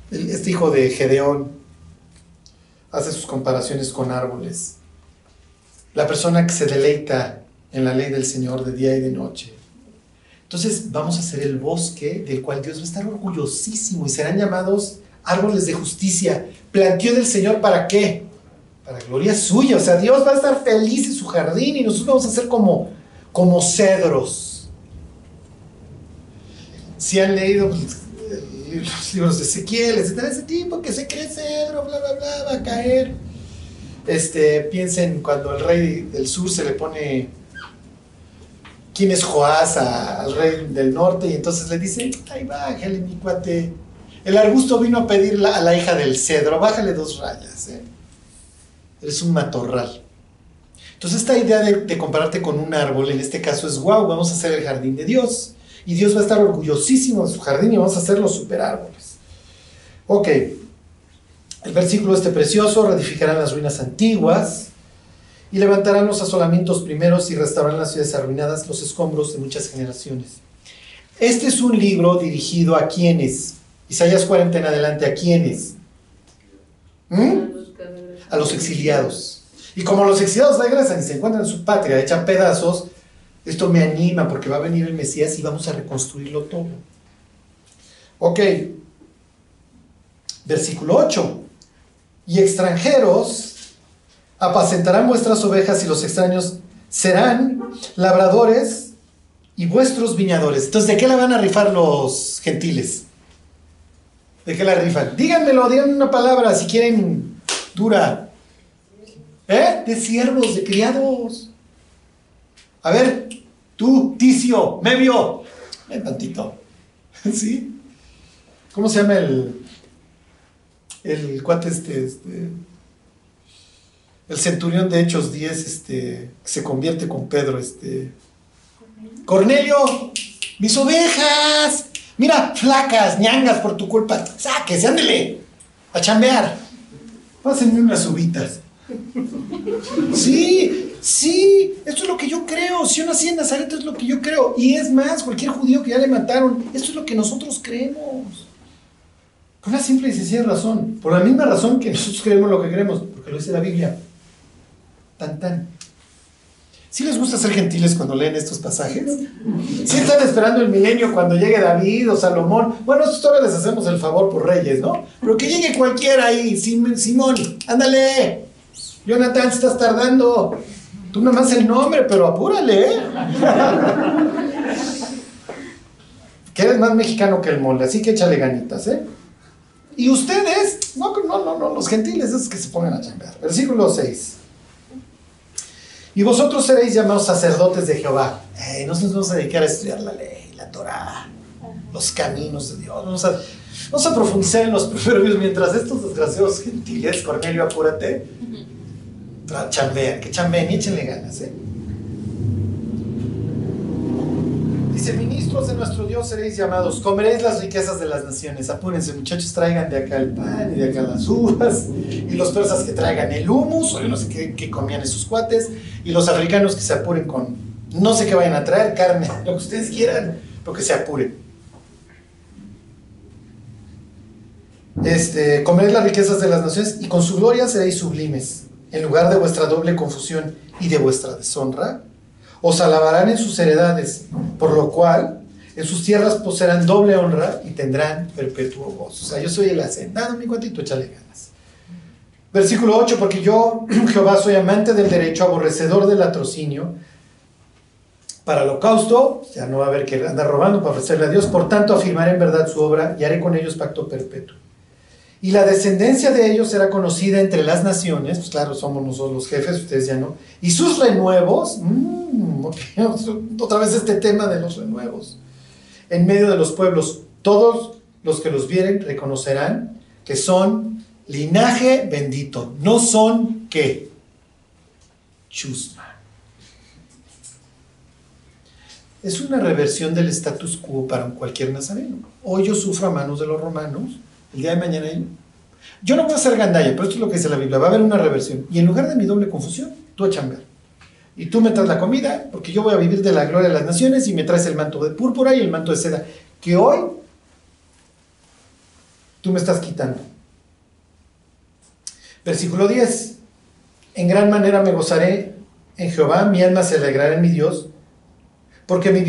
Speaker 1: Este hijo de Gedeón hace sus comparaciones con árboles. La persona que se deleita en la ley del Señor de día y de noche. Entonces vamos a ser el bosque del cual Dios va a estar orgullosísimo, y serán llamados árboles de justicia. ¿Planteó del Señor para qué? Para gloria suya. O sea, Dios va a estar feliz en su jardín y nosotros vamos a ser como cedros. Si han leído los libros de Ezequiel, etcétera, ese tipo que se cree cedro, bla bla bla, va a caer. Piensen cuando el rey del sur se le pone quién es Joás al rey del norte, y entonces le dice, ay, bájale, mi cuate. El arbusto vino a pedir a la hija del cedro, bájale 2 rayas, eres un matorral. Entonces esta idea de compararte con un árbol, en este caso es, wow, vamos a hacer el jardín de Dios, y Dios va a estar orgullosísimo de su jardín, y vamos a hacer los super árboles. Ok, el versículo precioso: reedificarán las ruinas antiguas, y levantarán los asolamientos primeros, y restaurarán las ciudades arruinadas, los escombros de muchas generaciones. Este es un libro dirigido a quienes, Isaías 40 en adelante, ¿a quiénes? A los exiliados. Y como los exiliados regresan y se encuentran en su patria, echan pedazos, esto me anima porque va a venir el Mesías y vamos a reconstruirlo todo. Ok, versículo 8: y extranjeros apacentarán vuestras ovejas, y los extraños serán labradores y vuestros viñadores. Entonces, ¿de qué la van a rifar los gentiles? ¿De qué la rifan? Díganmelo, díganme una palabra, si quieren, dura. De siervos, de criados. A ver, tú, Ticio, Mevio, ven tantito. ¿Sí? ¿Cómo se llama el cuate el centurión de Hechos 10, que se convierte con Pedro, Cornelio, mis ovejas, mira, flacas, ñangas por tu culpa, sáquese, ándele, a chambear, pásenme unas uvitas. Sí, esto es lo que yo creo. Si yo nací en Nazaret, esto es lo que yo creo. Y es más, cualquier judío que ya le mataron, esto es lo que nosotros creemos. Por una simple y sencilla razón. Por la misma razón que nosotros creemos lo que creemos, porque lo dice la Biblia. Tan. ¿Sí les gusta ser gentiles cuando leen estos pasajes? ¿Sí están esperando el milenio cuando llegue David o Salomón? Bueno, nosotros todavía les hacemos el favor por reyes, ¿no? Pero que llegue cualquiera ahí, Simón, ándale. Jonathan, estás tardando. Tú nada más el nombre, pero apúrale, que eres más mexicano que el mole, así que échale ganitas, Y ustedes, no, los gentiles, esos que se pongan a chambear. Versículo 6: y vosotros seréis llamados sacerdotes de Jehová. No nos vamos a dedicar a estudiar la ley, la Torah, los caminos de Dios. Vamos a profundizar en los proverbios mientras estos desgraciados gentiles, Cornelio, apúrate, chambean, que chambeen y échenle ganas, Dice, ministros de nuestro Dios seréis llamados, comeréis las riquezas de las naciones. Apúrense, muchachos, traigan de acá el pan y de acá las uvas, y los persas que traigan el humus, o yo no sé qué comían esos cuates, y los africanos que se apuren con, no sé qué vayan a traer, carne, lo que ustedes quieran, pero que se apuren. Comeréis las riquezas de las naciones, y con su gloria seréis sublimes. En lugar de vuestra doble confusión y de vuestra deshonra, os alabarán en sus heredades, por lo cual en sus tierras poseerán doble honra y tendrán perpetuo gozo. O sea, yo soy el hacendado, mi cuate, y tú échale ganas. Versículo 8: porque yo, Jehová, soy amante del derecho, aborrecedor del latrocinio. Para holocausto, ya no va a haber que andar robando para ofrecerle a Dios. Por tanto, afirmaré en verdad su obra y haré con ellos pacto perpetuo. Y la descendencia de ellos será conocida entre las naciones, pues claro, somos nosotros los jefes, ustedes ya no. Y sus renuevos, otra vez este tema de los renuevos, en medio de los pueblos, todos los que los vieren reconocerán que son linaje bendito, no son, ¿qué? Chusma. Es una reversión del status quo para cualquier nazareno. Hoy yo sufro a manos de los romanos, el día de mañana yo no voy a hacer gandalla, pero esto es lo que dice la Biblia, va a haber una reversión. Y en lugar de mi doble confusión, tú a chambear. Y tú me traes la comida, porque yo voy a vivir de la gloria de las naciones, y me traes el manto de púrpura y el manto de seda, que hoy tú me estás quitando. Versículo 10: en gran manera me gozaré en Jehová, mi alma se alegrará en mi Dios, porque me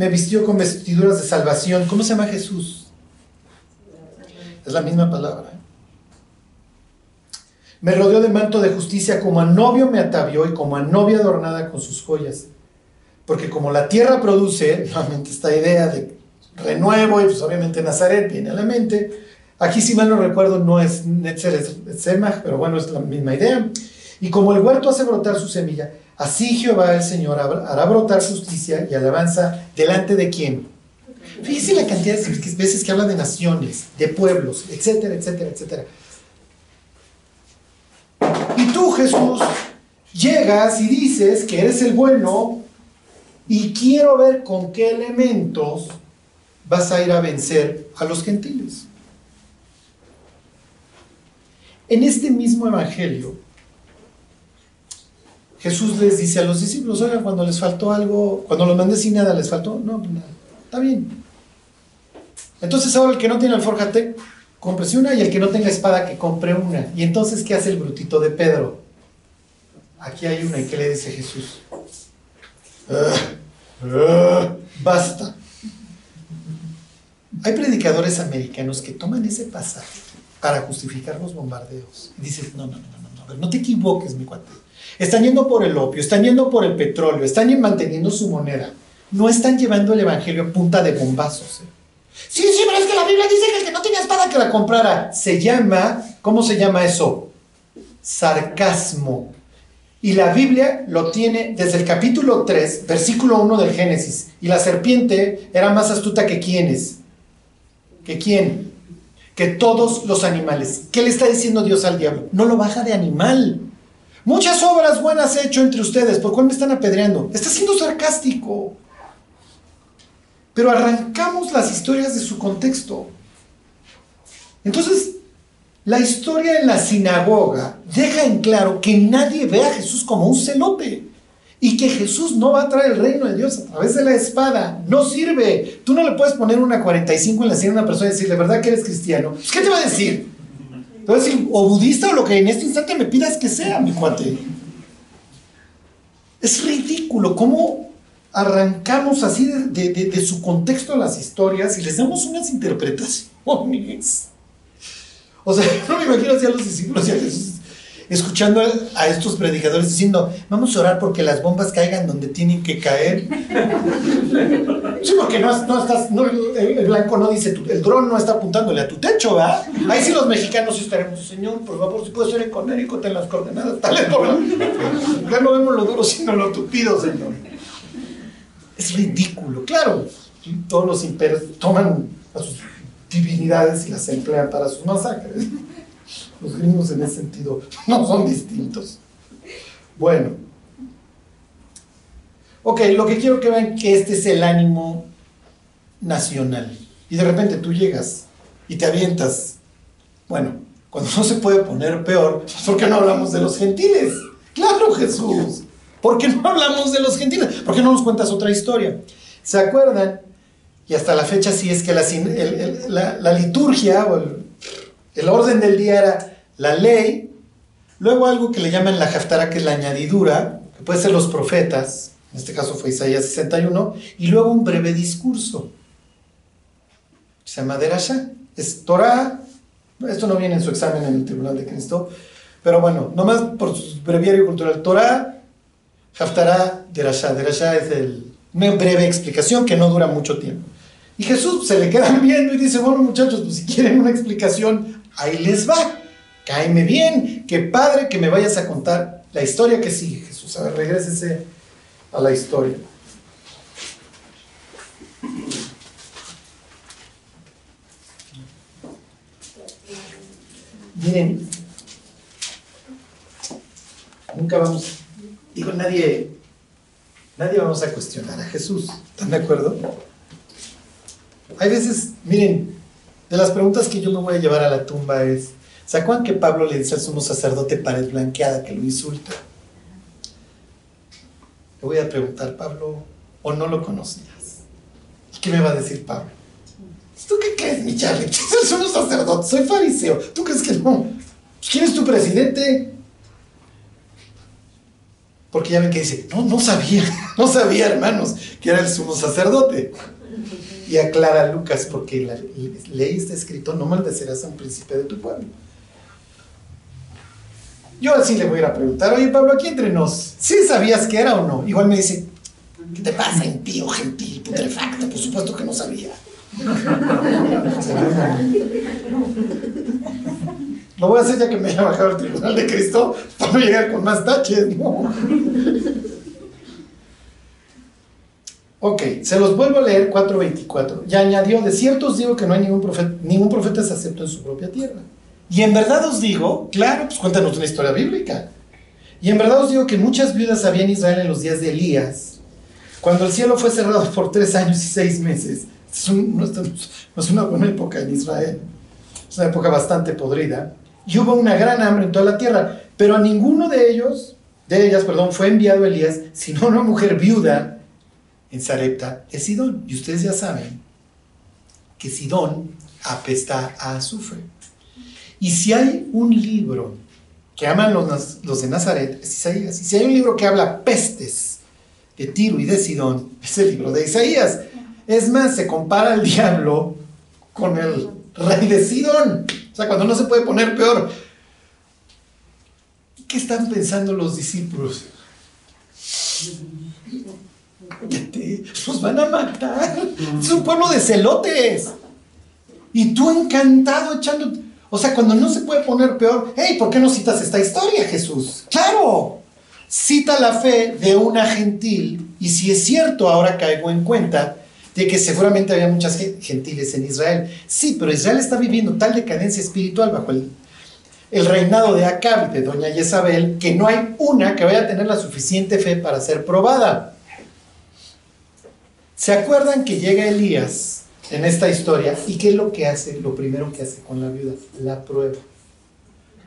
Speaker 1: vistió con vestiduras de salvación. ¿Cómo se llama Jesús? Es la misma palabra. Me rodeó de manto de justicia, como a novio me atavió, y como a novia adornada con sus joyas. Porque como la tierra produce, nuevamente esta idea de renuevo, y pues obviamente Nazaret viene a la mente. Aquí, si mal no recuerdo, no es Netzer, es Semach, pero bueno, es la misma idea. Y como el huerto hace brotar su semilla, Así Jehová el Señor hará brotar justicia y alabanza delante de quién. Fíjense la cantidad de veces que habla de naciones, de pueblos, etcétera, etcétera, etcétera. Y tú, Jesús, llegas y dices que eres el bueno y quiero ver con qué elementos vas a ir a vencer a los gentiles. En este mismo evangelio, Jesús les dice a los discípulos, oigan, cuando les faltó algo, cuando los mandé sin nada, ¿les faltó? No, pues nada, está bien. Entonces ahora el que no tiene alforja, cómprese una, y el que no tenga espada, que compre una. Y entonces, ¿qué hace el brutito de Pedro? Aquí hay una, ¿y qué le dice Jesús? Basta. Hay predicadores americanos que toman ese pasaje para justificar los bombardeos. Y dicen, no, a ver, no te equivoques, mi cuate. Están yendo por el opio, están yendo por el petróleo, están manteniendo su moneda. No están llevando el evangelio a punta de bombazos. Sí, pero es que la Biblia dice que el que no tenía espada que la comprara. Se llama, ¿cómo se llama eso? Sarcasmo. Y la Biblia lo tiene desde el capítulo 3, versículo 1 del Génesis. Y la serpiente era más astuta que ¿quiénes? ¿Que quién? Que todos los animales. ¿Qué le está diciendo Dios al diablo? No lo baja de animal. Muchas obras buenas he hecho entre ustedes. ¿Por cuál me están apedreando? Está siendo sarcástico. Pero arrancamos las historias de su contexto. Entonces, la historia en la sinagoga deja en claro que nadie ve a Jesús como un celote y que Jesús no va a traer el reino de Dios a través de la espada. No sirve. Tú no le puedes poner una 45 en la sien a una persona y decirle, ¿verdad que eres cristiano? Pues, ¿qué te va a decir? Te va a decir, o budista o lo que en este instante me pidas que sea, mi cuate. Es ridículo cómo arrancamos así de su contexto las historias y les damos unas interpretaciones. O sea, no me imagino así a los discípulos y a Jesús escuchando a estos predicadores diciendo, vamos a orar porque las bombas caigan donde tienen que caer. Sí, porque el blanco no dice, el dron no está apuntándole a tu techo, ¿verdad? Ahí sí los mexicanos sí estaremos, Señor, por favor, si puede ser en Conérico, ten las coordenadas, tal vez ya no vemos lo duro, sino lo tupido, Señor. Es ridículo, claro. Todos los imperios toman a sus divinidades y las emplean para sus masacres. Los gringos en ese sentido no son distintos. Bueno. Ok, lo que quiero que vean que este es el ánimo nacional. Y de repente tú llegas y te avientas. Bueno, cuando no se puede poner peor, ¿por qué no hablamos de los gentiles? Claro, Jesús. ¿Por qué no hablamos de los gentiles? ¿Por qué no nos cuentas otra historia? ¿Se acuerdan? Y hasta la fecha sí es que la liturgia o el orden del día era la ley, luego algo que le llaman la Haftará, que es la añadidura, que puede ser los profetas, en este caso fue Isaías 61, y luego un breve discurso. Se llama Derashá. Es Torah, esto no viene en su examen en el Tribunal de Cristo, pero bueno, nomás por su breviario cultural, Torah, Haftará, Derashá. Derashá es una breve explicación que no dura mucho tiempo. Y Jesús se le quedan viendo y dice, bueno muchachos, pues si quieren una explicación, ahí les va. Cáeme bien, qué padre que me vayas a contar la historia que sigue, Jesús. A ver, regrésese a la historia. Miren, nunca vamos, digo, nadie vamos a cuestionar a Jesús. ¿Están de acuerdo? Hay veces, miren, de las preguntas que yo me voy a llevar a la tumba es, ¿se acuerdan que Pablo le dice al sumo sacerdote pared blanqueada que lo insulta? Le voy a preguntar, Pablo, ¿o no lo conocías? ¿Y qué me va a decir Pablo? ¿Tú qué crees, mi Charlie? ¿Qué es el sumo sacerdote? Soy fariseo. ¿Tú crees que no? ¿Quién es tu presidente? Porque ya ven que dice, no sabía, hermanos, que era el sumo sacerdote. Y aclara Lucas, porque la ley está escrito, no maldecirás a un príncipe de tu pueblo. Yo así le voy a ir a preguntar, oye Pablo, aquí entre nos, ¿sí sabías que era o no? Igual me dice, ¿qué te pasa, impío, gentil, putrefacto? Por supuesto que no sabía. Lo voy a hacer ya que me haya bajado el tribunal de Cristo para no llegar con más taches, ¿no? Ok, se los vuelvo a leer 4:24. Y añadió, de cierto os digo que no hay ningún profeta es acepto en su propia tierra. Y en verdad os digo, claro, pues cuéntanos una historia bíblica. Y en verdad os digo que muchas viudas había en Israel en los días de Elías, cuando el cielo fue cerrado por 3 años y 6 meses. No es una buena época en Israel, es una época bastante podrida. Y hubo una gran hambre en toda la tierra, pero a ninguno de ellas, fue enviado Elías, sino una mujer viuda en Sarepta de Sidón. Y ustedes ya saben que Sidón apesta a azufre. Y si hay un libro que aman los de Nazaret, es Isaías. Y si hay un libro que habla pestes de Tiro y de Sidón, es el libro de Isaías. Es más, se compara al diablo con el rey de Sidón. O sea, cuando no se puede poner peor. ¿Qué están pensando los discípulos? Los van a matar. Es un pueblo de celotes. Y tú encantado echando... O sea, cuando no se puede poner peor, hey, ¿por qué no citas esta historia, Jesús? ¡Claro! Cita la fe de una gentil, y si es cierto, ahora caigo en cuenta de que seguramente había muchas gentiles en Israel. Sí, pero Israel está viviendo tal decadencia espiritual bajo el reinado de Acab y de doña Jezabel, que no hay una que vaya a tener la suficiente fe para ser probada. ¿Se acuerdan que llega Elías en esta historia? ¿Y qué es lo que hace? Lo primero que hace con la viuda, la prueba.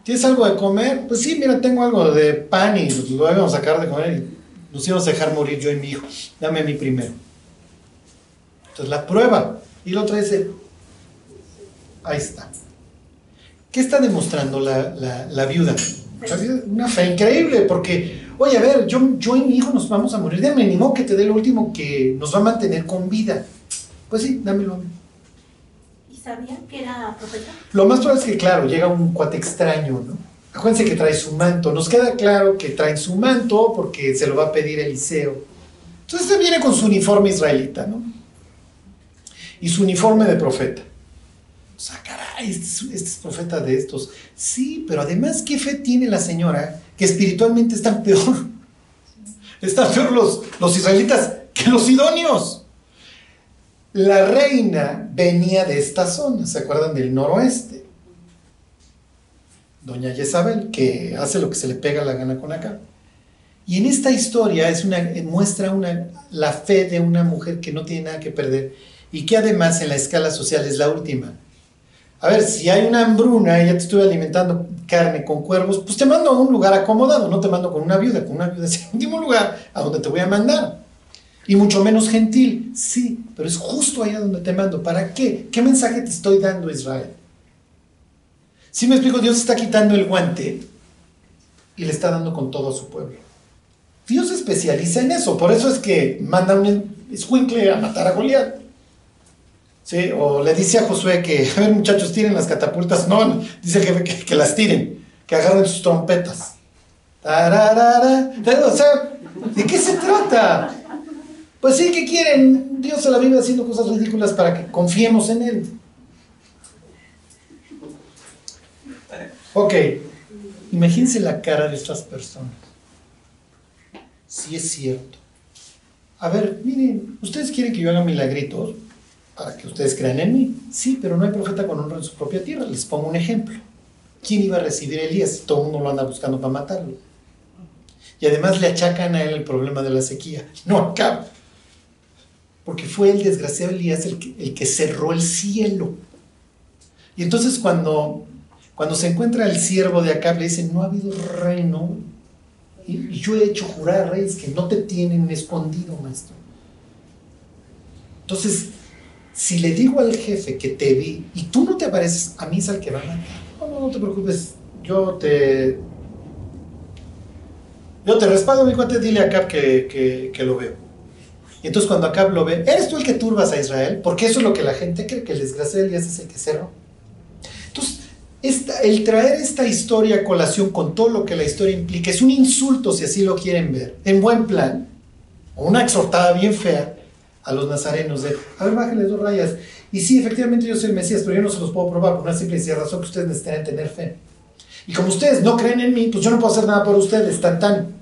Speaker 1: ¿Tienes algo de comer? Pues sí, mira, tengo algo de pan y lo vamos a sacar de comer y nos íbamos a dejar morir yo y mi hijo. Dame a mí primero. Entonces la prueba. Y la otra dice, ahí está. ¿Qué está demostrando la viuda? Una fe increíble, porque, oye, a ver, yo y mi hijo nos vamos a morir. Dame, ni modo que te dé lo último que nos va a mantener con vida. Pues sí, dámelo a mí.
Speaker 2: ¿Y sabían que era profeta?
Speaker 1: Lo más probable es que, claro, llega un cuate extraño, ¿no? Acuérdense que trae su manto. Nos queda claro que trae su manto porque se lo va a pedir Eliseo. Entonces se viene con su uniforme israelita, ¿no? Y su uniforme de profeta. O sea, caray, este es profeta de estos. Sí, pero además, ¿qué fe tiene la señora que espiritualmente están peor? Están peor los israelitas que los sidonios. La reina venía de esta zona, ¿se acuerdan? Del noroeste. Doña Jezabel, que hace lo que se le pega la gana con acá. Y en esta historia muestra la fe de una mujer que no tiene nada que perder y que además en la escala social es la última. A ver, si hay una hambruna y ya te estoy alimentando carne con cuervos, pues te mando a un lugar acomodado, no te mando con una viuda es el último lugar a donde te voy a mandar. Y mucho menos gentil, sí, pero es justo allá donde te mando. ¿Para qué? ¿Qué mensaje te estoy dando, Israel? Si me explico, Dios está quitando el guante y le está dando con todo a su pueblo. Dios se especializa en eso, por eso es que manda un escuincle a matar a Goliat. ¿Sí? O le dice a Josué que, a ver muchachos, tiren las catapultas. No, dice que las tiren, que agarren sus trompetas. Tararara. O sea, ¿de qué se trata? Pues sí, ¿qué quieren? Dios se la vive haciendo cosas ridículas para que confiemos en Él. Ok, imagínense la cara de estas personas. Sí es cierto. A ver, miren, ¿ustedes quieren que yo haga milagritos para que ustedes crean en mí? Sí, pero no hay profeta con honra en su propia tierra. Les pongo un ejemplo. ¿Quién iba a recibir a Elías si todo el mundo lo anda buscando para matarlo? Y además le achacan a él el problema de la sequía. No acaba. Porque fue el desgraciado Elías el que cerró el cielo. Y entonces cuando se encuentra el siervo de Acab, le dicen, no ha habido reino, y yo he hecho jurar a reyes que no te tienen escondido, maestro. Entonces, si le digo al jefe que te vi, y tú no te apareces, a mí es al que va a matar. No te preocupes, yo te respaldo, mi cuate, dile a Acab que lo veo. Y entonces cuando Acab lo ve, ¿eres tú el que turbas a Israel? Porque eso es lo que la gente cree, que el desgraciado Elías es el que cerró. Entonces, el traer esta historia a colación con todo lo que la historia implica es un insulto, si así lo quieren ver, en buen plan, o una exhortada bien fea a los nazarenos de, a ver, bájenle 2 rayas. Y sí, efectivamente yo soy el Mesías, pero yo no se los puedo probar por una simple y sencilla razón que ustedes necesitan tener fe. Y como ustedes no creen en mí, pues yo no puedo hacer nada por ustedes, tan.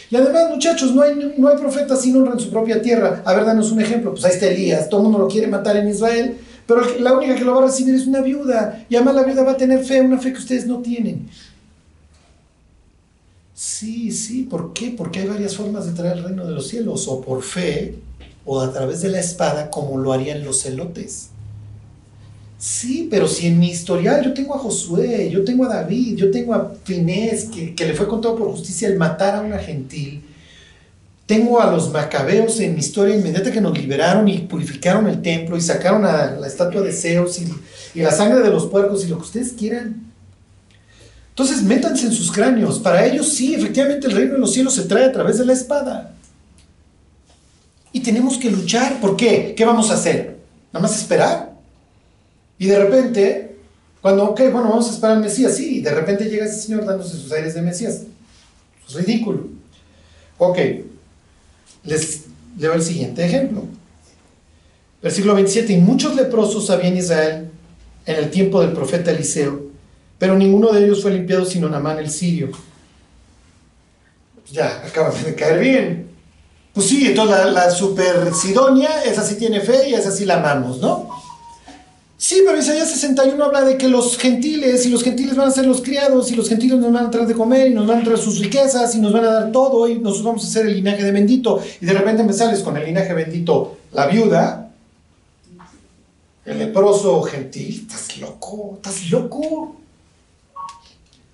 Speaker 1: Y además, muchachos, no hay profeta sin honra en su propia tierra. A ver, danos un ejemplo. Pues ahí está Elías, todo el mundo lo quiere matar en Israel, pero la única que lo va a recibir es una viuda. Y además la viuda va a tener fe, una fe que ustedes no tienen. Sí, ¿por qué? Porque hay varias formas de traer el reino de los cielos, o por fe, o a través de la espada, como lo harían los celotes. Sí, pero si en mi historial yo tengo a Josué, yo tengo a David, yo tengo a Finés, que le fue contado por justicia el matar a una gentil, tengo a los macabeos en mi historia inmediata que nos liberaron y purificaron el templo y sacaron a la estatua de Zeus y la sangre de los puercos y lo que ustedes quieran. Entonces métanse en sus cráneos. Para ellos sí, efectivamente el reino de los cielos se trae a través de la espada. Y tenemos que luchar. ¿Por qué? ¿Qué vamos a hacer? ¿Nada más esperar? Y de repente, vamos a esperar al Mesías. Sí, y de repente llega ese señor dándose sus aires de Mesías. Es ridículo. Ok, les leo el siguiente ejemplo. Versículo 27. Y muchos leprosos había en Israel en el tiempo del profeta Eliseo, pero ninguno de ellos fue limpiado sino Naamán el sirio. Ya, acaban de caer bien. Pues sí, entonces la super Sidonia, esa sí tiene fe y esa sí la amamos, ¿no? Sí, pero Isaías 61 habla de que los gentiles van a ser los criados, y los gentiles nos van a traer de comer, y nos van a traer sus riquezas, y nos van a dar todo, y nosotros vamos a ser el linaje de bendito. Y de repente me sales con el linaje bendito, la viuda, el leproso gentil. Estás loco.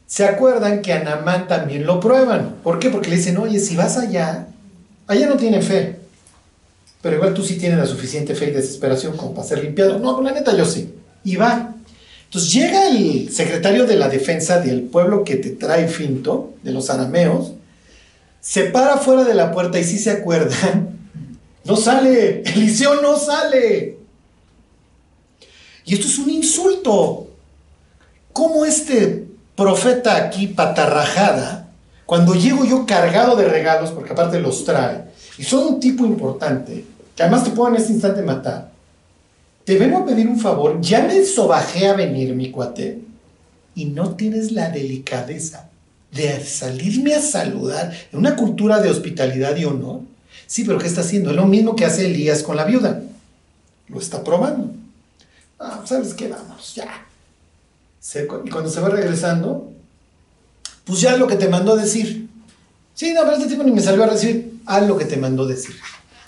Speaker 1: ¿Se acuerdan que a Naamán también lo prueban? ¿Por qué? Porque le dicen, oye, si vas allá no tiene fe, pero igual tú sí tienes la suficiente fe y desesperación como para ser limpiado. No, la neta yo sí. Y va. Entonces llega el secretario de la defensa del pueblo que te trae finto, de los arameos, se para fuera de la puerta y sí se acuerdan, no sale, Eliseo no sale. Y esto es un insulto. ¿Cómo este profeta aquí, patarrajada, cuando llego yo cargado de regalos, porque aparte los trae, y son un tipo importante, que además te puedo en este instante matar, te vengo a pedir un favor, ya me sobajé a venir, mi cuate, y no tienes la delicadeza de salirme a saludar en una cultura de hospitalidad y honor? Sí, pero ¿qué está haciendo? Es lo mismo que hace Elías con la viuda. Lo está probando. ¿Sabes qué? Vamos, ya. Y cuando se va regresando, pues ya lo que te mandó decir. Sí, no, pero este tipo ni me salió a recibir. Haz lo que te mandó decir.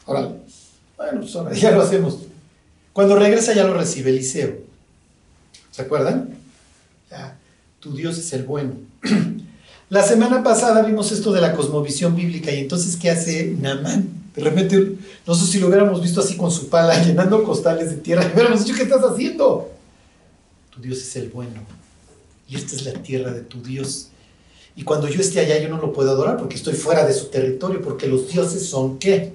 Speaker 1: Órale. Bueno, pues ahora ya lo hacemos. Cuando regresa ya lo recibe Eliseo. ¿Se acuerdan? Ya, tu Dios es el bueno. La semana pasada vimos esto de la cosmovisión bíblica, y entonces ¿qué hace Naamán? De repente, no sé si lo hubiéramos visto así con su pala, llenando costales de tierra, le hubiéramos dicho, ¿qué estás haciendo? Tu Dios es el bueno, y esta es la tierra de tu Dios. Y cuando yo esté allá, yo no lo puedo adorar porque estoy fuera de su territorio, porque los dioses son, ¿qué?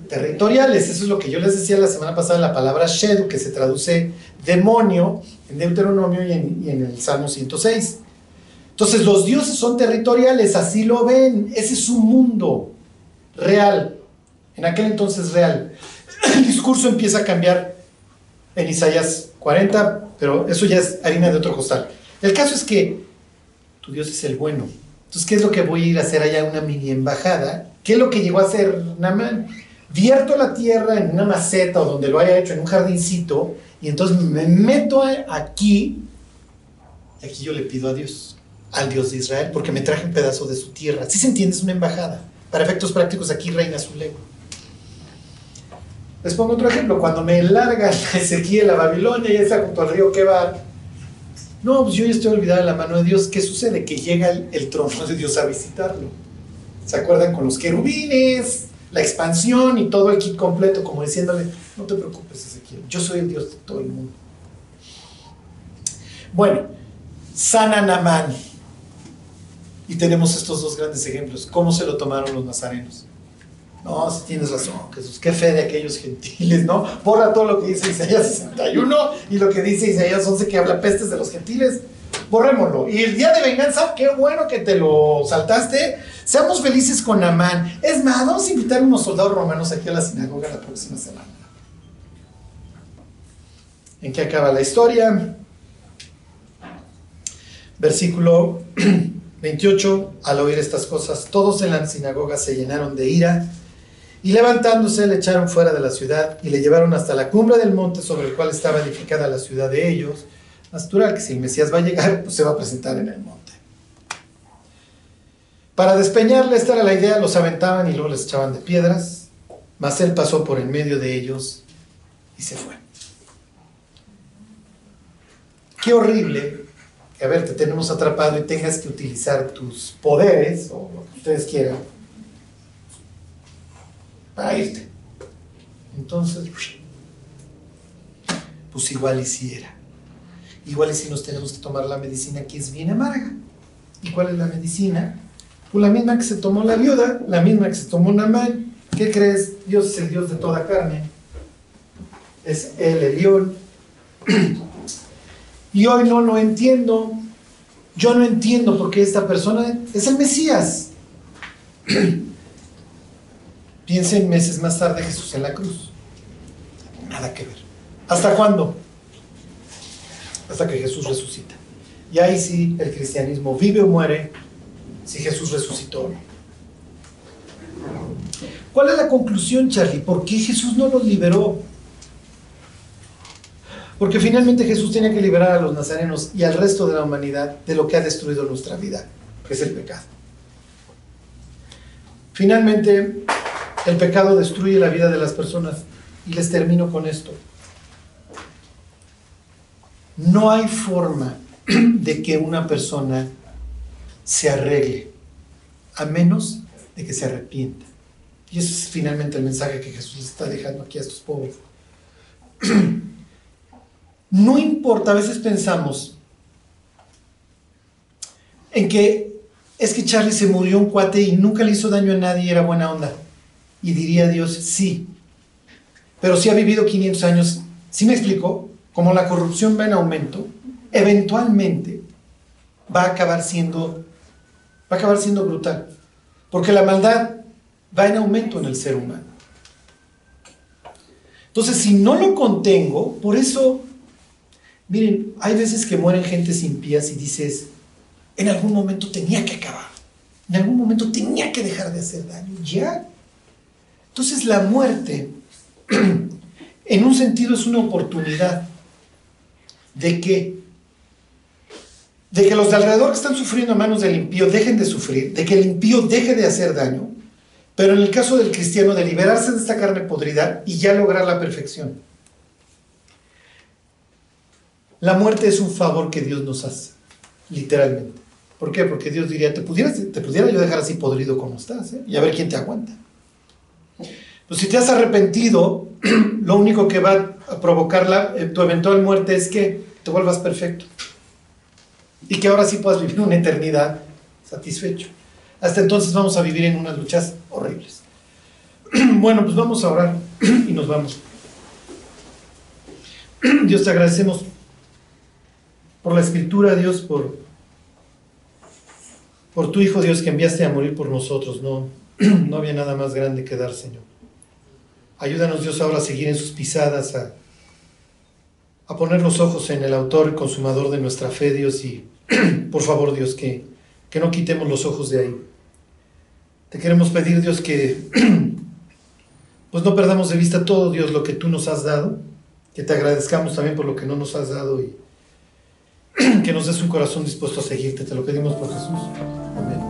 Speaker 1: Territoriales. Eso es lo que yo les decía la semana pasada, la palabra Shedu, que se traduce demonio en Deuteronomio y en el Salmo 106. Entonces los dioses son territoriales, así lo ven. Ese es un mundo real, en aquel entonces real. El discurso empieza a cambiar en Isaías 40, pero eso ya es harina de otro costal. El caso es que tu Dios es el bueno. Entonces, ¿qué es lo que voy a ir a hacer allá? Una mini embajada. ¿Qué es lo que llegó a hacer Naamán? Vierto la tierra en una maceta o donde lo haya hecho, en un jardincito, y entonces me meto aquí, y aquí yo le pido a Dios, al Dios de Israel, porque me traje un pedazo de su tierra. ¿Sí se entiende? Es una embajada. Para efectos prácticos, aquí reina su lengua. Les pongo otro ejemplo. Cuando me largan a Ezequiel a Babilonia y está junto al río Quebar, no, pues yo ya estoy olvidado de la mano de Dios. ¿Qué sucede? Que llega el trono de Dios a visitarlo. ¿Se acuerdan? Con los querubines, la expansión y todo el kit completo, como diciéndole, no te preocupes, Ezequiel, yo soy el Dios de todo el mundo. Bueno, sana Naamán. Y tenemos estos dos grandes ejemplos. ¿Cómo se lo tomaron los nazarenos? No, si tienes razón, Jesús, qué fe de aquellos gentiles, ¿no? Borra todo lo que dice Isaías 61 y lo que dice Isaías 11, que habla pestes de los gentiles. Borrémoslo. Y el día de venganza, qué bueno que te lo saltaste. Seamos felices con Naamán. Es más, vamos a invitar a unos soldados romanos aquí a la sinagoga la próxima semana. ¿En qué acaba la historia? Versículo 28, al oír estas cosas, todos en la sinagoga se llenaron de ira y levantándose le echaron fuera de la ciudad y le llevaron hasta la cumbre del monte sobre el cual estaba edificada la ciudad de ellos. Natural que si el Mesías va a llegar, pues se va a presentar en el monte. Para despeñarle, esta era la idea, los aventaban y luego les echaban de piedras, mas él pasó por en medio de ellos y se fue. Qué horrible que, a ver, te tenemos atrapado y tengas que utilizar tus poderes, o lo que ustedes quieran, para irte. Entonces, pues igual y si era. Igual y si nos tenemos que tomar la medicina que es bien amarga. ¿Y cuál es la medicina? Pues la misma que se tomó la viuda, la misma que se tomó Naamán. ¿Qué crees? Dios es el Dios de toda carne. Es el Elión. Y hoy no lo entiendo. Yo no entiendo por qué esta persona es el Mesías. Piensen meses más tarde Jesús en la cruz. Nada que ver. ¿Hasta cuándo? Hasta que Jesús resucita. Y ahí sí el cristianismo vive o muere si Jesús resucitó. ¿Cuál es la conclusión, Charlie? ¿Por qué Jesús no los liberó? Porque finalmente Jesús tenía que liberar a los nazarenos y al resto de la humanidad de lo que ha destruido nuestra vida, que es el pecado. Finalmente, el pecado destruye la vida de las personas. Y les termino con esto. No hay forma de que una persona se arregle, a menos de que se arrepienta. Y ese es finalmente el mensaje que Jesús les está dejando aquí a estos pobres. No importa, a veces pensamos en que es que Charlie se murió un cuate y nunca le hizo daño a nadie y era buena onda. Y diría Dios, sí, pero si ha vivido 500 años, ¿sí me explico? Como la corrupción va en aumento, eventualmente va a acabar siendo brutal, porque la maldad va en aumento en el ser humano. Entonces, si no lo contengo, por eso, miren, hay veces que mueren gentes impías y dices, en algún momento tenía que acabar, en algún momento tenía que dejar de hacer daño, ya. Entonces la muerte, en un sentido, es una oportunidad de que los de alrededor que están sufriendo a manos del impío dejen de sufrir, de que el impío deje de hacer daño, pero en el caso del cristiano, de liberarse de esta carne podrida y ya lograr la perfección. La muerte es un favor que Dios nos hace, literalmente. ¿Por qué? Porque Dios diría, te pudiera yo dejar así podrido como estás, y a ver quién te aguanta. Pues si te has arrepentido, lo único que va a provocar tu eventual muerte es que te vuelvas perfecto. Y que ahora sí puedas vivir una eternidad satisfecho. Hasta entonces vamos a vivir en unas luchas horribles. Bueno, pues vamos a orar y nos vamos. Dios, te agradecemos por la Escritura, Dios, por tu Hijo, Dios, que enviaste a morir por nosotros. No había nada más grande que dar, Señor. Ayúdanos, Dios, ahora a seguir en sus pisadas, a poner los ojos en el autor y consumador de nuestra fe, Dios, y por favor, Dios, que no quitemos los ojos de ahí. Te queremos pedir, Dios, que pues no perdamos de vista todo, Dios, lo que tú nos has dado, que te agradezcamos también por lo que no nos has dado y que nos des un corazón dispuesto a seguirte. Te lo pedimos por Jesús. Amén.